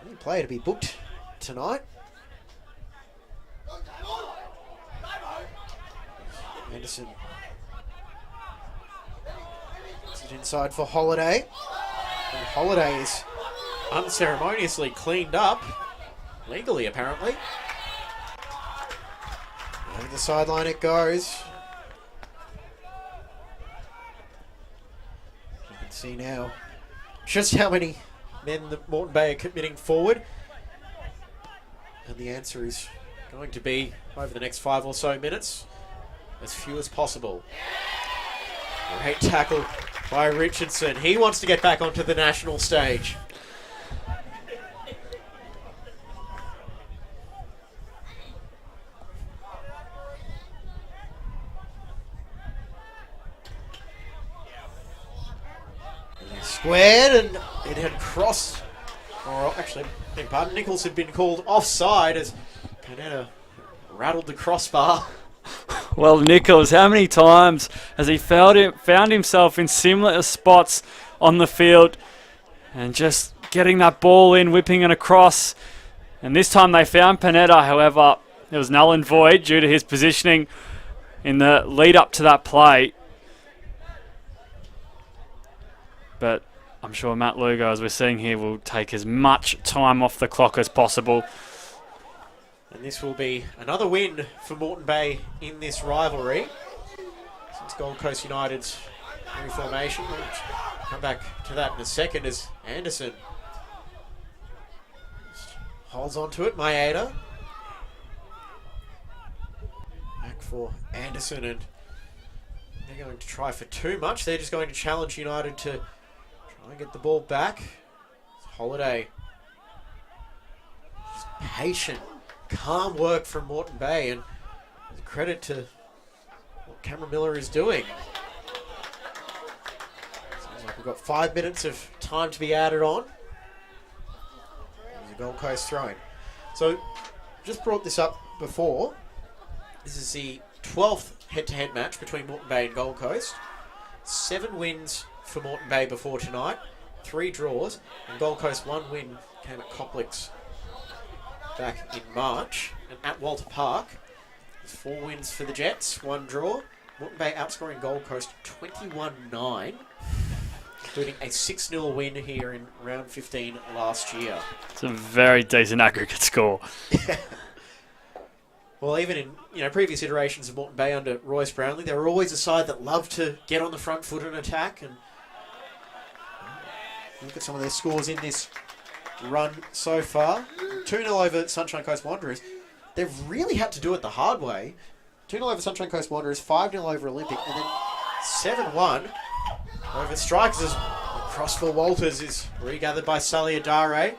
any player to be booked tonight. Anderson puts it inside for Holiday. And Holiday is unceremoniously cleaned up, legally apparently. Over the sideline it goes. You can see now just how many men the Moreton Bay are committing forward. And the answer is going to be, over the next 5 or so minutes, as few as possible. Great tackle by Richardson. He wants to get back onto the national stage. Squared, and it had crossed, or actually, beg pardon, Nichols had been called offside as Panetta rattled the crossbar. Well, Nichols, how many times has he found himself in similar spots on the field and just getting that ball in, whipping it across? And this time they found Panetta, however, it was null and void due to his positioning in the lead up to that play. But I'm sure Matt Lugo, as we're seeing here, will take as much time off the clock as possible. And this will be another win for Moreton Bay in this rivalry since Gold Coast United's reformation. We'll come back to that in a second as Anderson holds on to it. Maeda. Back for Anderson, and they're going to try for too much. They're just going to challenge United to try and get the ball back. It's Holiday. Just patient, calm work from Moreton Bay, and credit to what Cameron Miller is doing. Sounds like we've got 5 minutes of time to be added on. There's a Gold Coast throw-in. So, just brought this up before. This is the 12th head-to-head match between Moreton Bay and Gold Coast. 7 wins for Moreton Bay before tonight, 3 draws, and Gold Coast 1 win came at Complex back in March. And at Walter Park, there's 4 wins for the Jets, 1 draw. Moreton Bay outscoring Gold Coast 21-9, including a 6-0 win here in round 15 last year. It's a very decent aggregate score. Well, even in previous iterations of Moreton Bay under Royce Brownlee, they were always a side that loved to get on the front foot and attack. And look at some of their scores in this run so far. 2-0 over Sunshine Coast Wanderers. They've really had to do it the hard way. 2-0 over Sunshine Coast Wanderers, 5-0 over Olympic, and then 7-1 over Strikers as Crossville Walters is regathered by Sully Adare.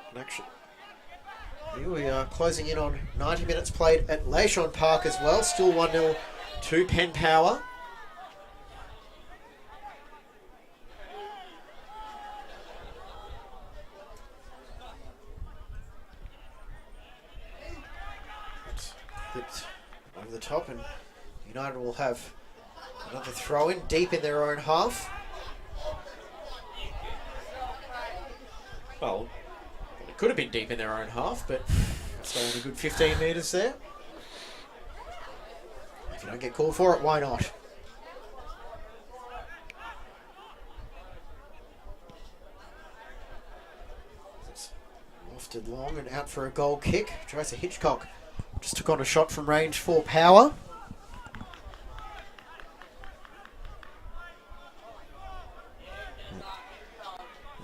And actually, here we are closing in on 90 minutes played at Lashon Park as well. Still 1-0 to Penn Power. Flipped over the top, and United will have another throw-in deep in their own half. Well, it could have been deep in their own half, but it's only a good 15 metres there. If you don't get called for it, why not? It's lofted long and out for a goal kick. Tries a Hitchcock. Just took on a shot from range for Power.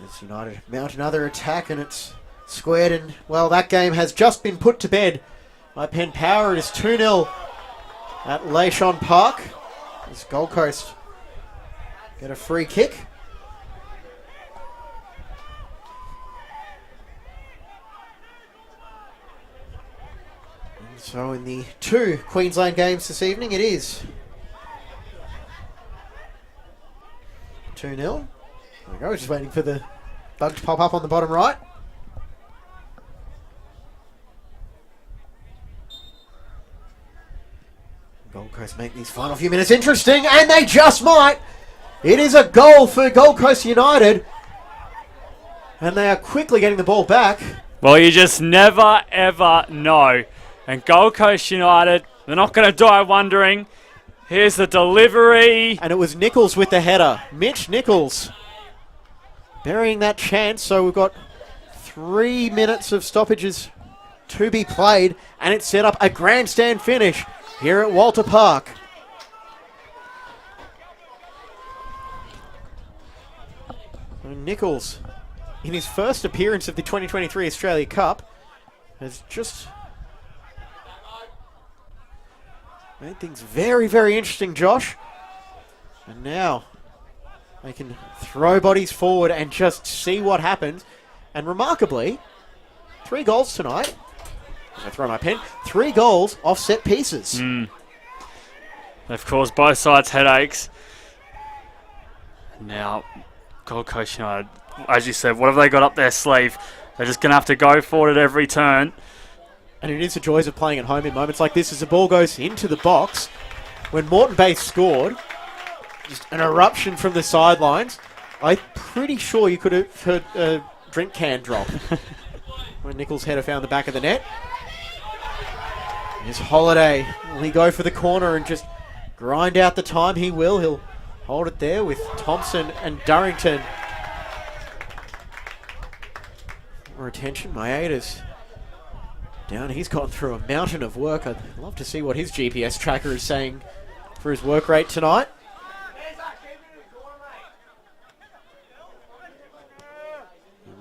As United mount another attack, and it's squared, and well, that game has just been put to bed by Penn Power. It is 2-0 at Lashon Park as Gold Coast get a free kick. So in the 2 Queensland games this evening, it is 2-0. There we go, just waiting for the bug to pop up on the bottom right. Gold Coast make these final few minutes interesting, and they just might. It is a goal for Gold Coast United, and they are quickly getting the ball back. Well, you just never, ever know. And Gold Coast United, they're not going to die wondering. Here's the delivery. And it was Nichols with the header. Mitch Nichols burying that chance. So we've got 3 minutes of stoppages to be played. And it set up a grandstand finish here at Walter Park. And Nichols, in his first appearance of the 2023 Australia Cup, has just made things very, very interesting, Josh. And now they can throw bodies forward and just see what happens. And remarkably, 3 goals tonight. I'm going to throw my pen. 3 goals off set pieces. They've caused both sides headaches. Now, Gold Coast United, as you said, what have they got up their sleeve? They're just going to have to go for it at every turn. And it is the joys of playing at home in moments like this as the ball goes into the box. When Moreton Bay scored, just an eruption from the sidelines. I'm pretty sure you could have heard a drink can drop when Nichols' header found the back of the net. Here's Holiday. Will he go for the corner and just grind out the time? He will. He'll hold it there with Thompson and Durrington. More attention. Maeda's down. He's gone through a mountain of work. I'd love to see what his GPS tracker is saying for his work rate tonight.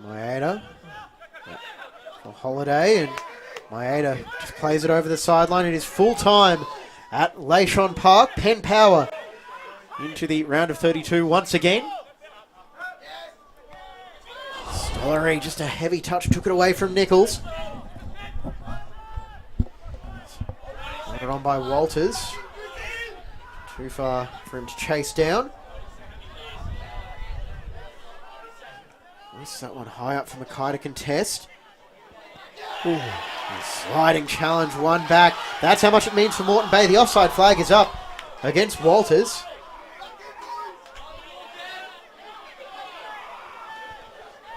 Maeda for Holiday, and Maeda just plays it over the sideline. It is full time at Lashon Park. Penn Power into the round of 32 once again. Stollery, just a heavy touch, took it away from Nichols. Got it on by Walters. Too far for him to chase down. Misses that one high up for Mackay to contest. Ooh, sliding challenge, one back. That's how much it means for Moreton Bay. The offside flag is up against Walters.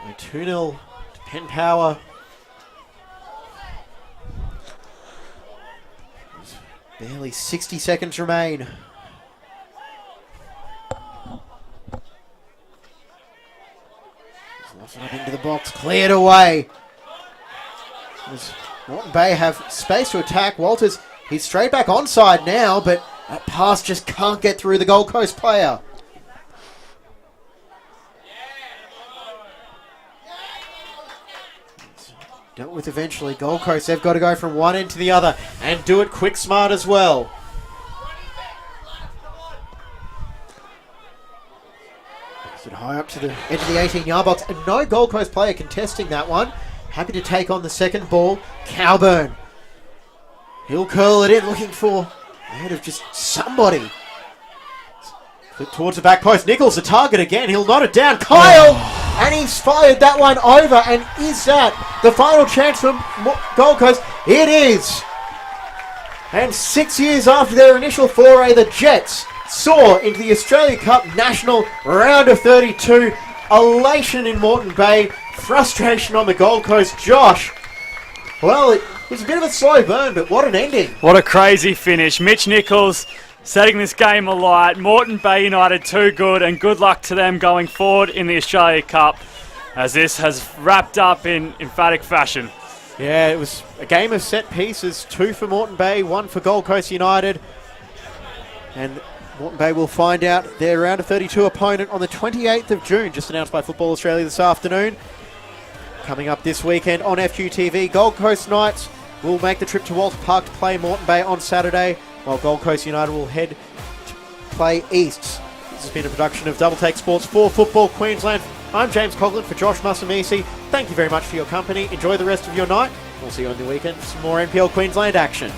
And 2-0 to Penn Power. There's barely 60 seconds remain. Lost it up into the box, cleared away. As Moreton Bay have space to attack. Walters, he's straight back onside now, but that pass just can't get through the Gold Coast player. Dealt with eventually. Gold Coast, they've got to go from one end to the other and do it quick smart as well. It high up to the edge of the 18-yard box, and no Gold Coast player contesting that one. Happy to take on the second ball. Cowburn. He'll curl it in, looking for the head of just somebody. Flip towards the back post. Nichols, the target again. He'll knot it down. Kyle! And he's fired that one over. And is that the final chance from Gold Coast? It is. And 6 years after their initial foray, the Jets soar into the Australia Cup National Round of 32. Elation in Moreton Bay. Frustration on the Gold Coast. Josh, well, it was a bit of a slow burn, but what an ending. What a crazy finish. Mitch Nichols setting this game alight. Moreton Bay United too good, and good luck to them going forward in the Australia Cup as this has wrapped up in emphatic fashion. Yeah, it was a game of set pieces. 2 for Moreton Bay, 1 for Gold Coast United. And Moreton Bay will find out their round of 32 opponent on the 28th of June, just announced by Football Australia this afternoon. Coming up this weekend on FQTV, Gold Coast Knights will make the trip to Walter Park to play Moreton Bay on Saturday, while Gold Coast United will head to play Easts. This has been a production of Double Take Sports for Football Queensland. I'm James Coughlin for Josh Musamisi. Thank you very much for your company. Enjoy the rest of your night. We'll see you on the weekend for some more NPL Queensland action.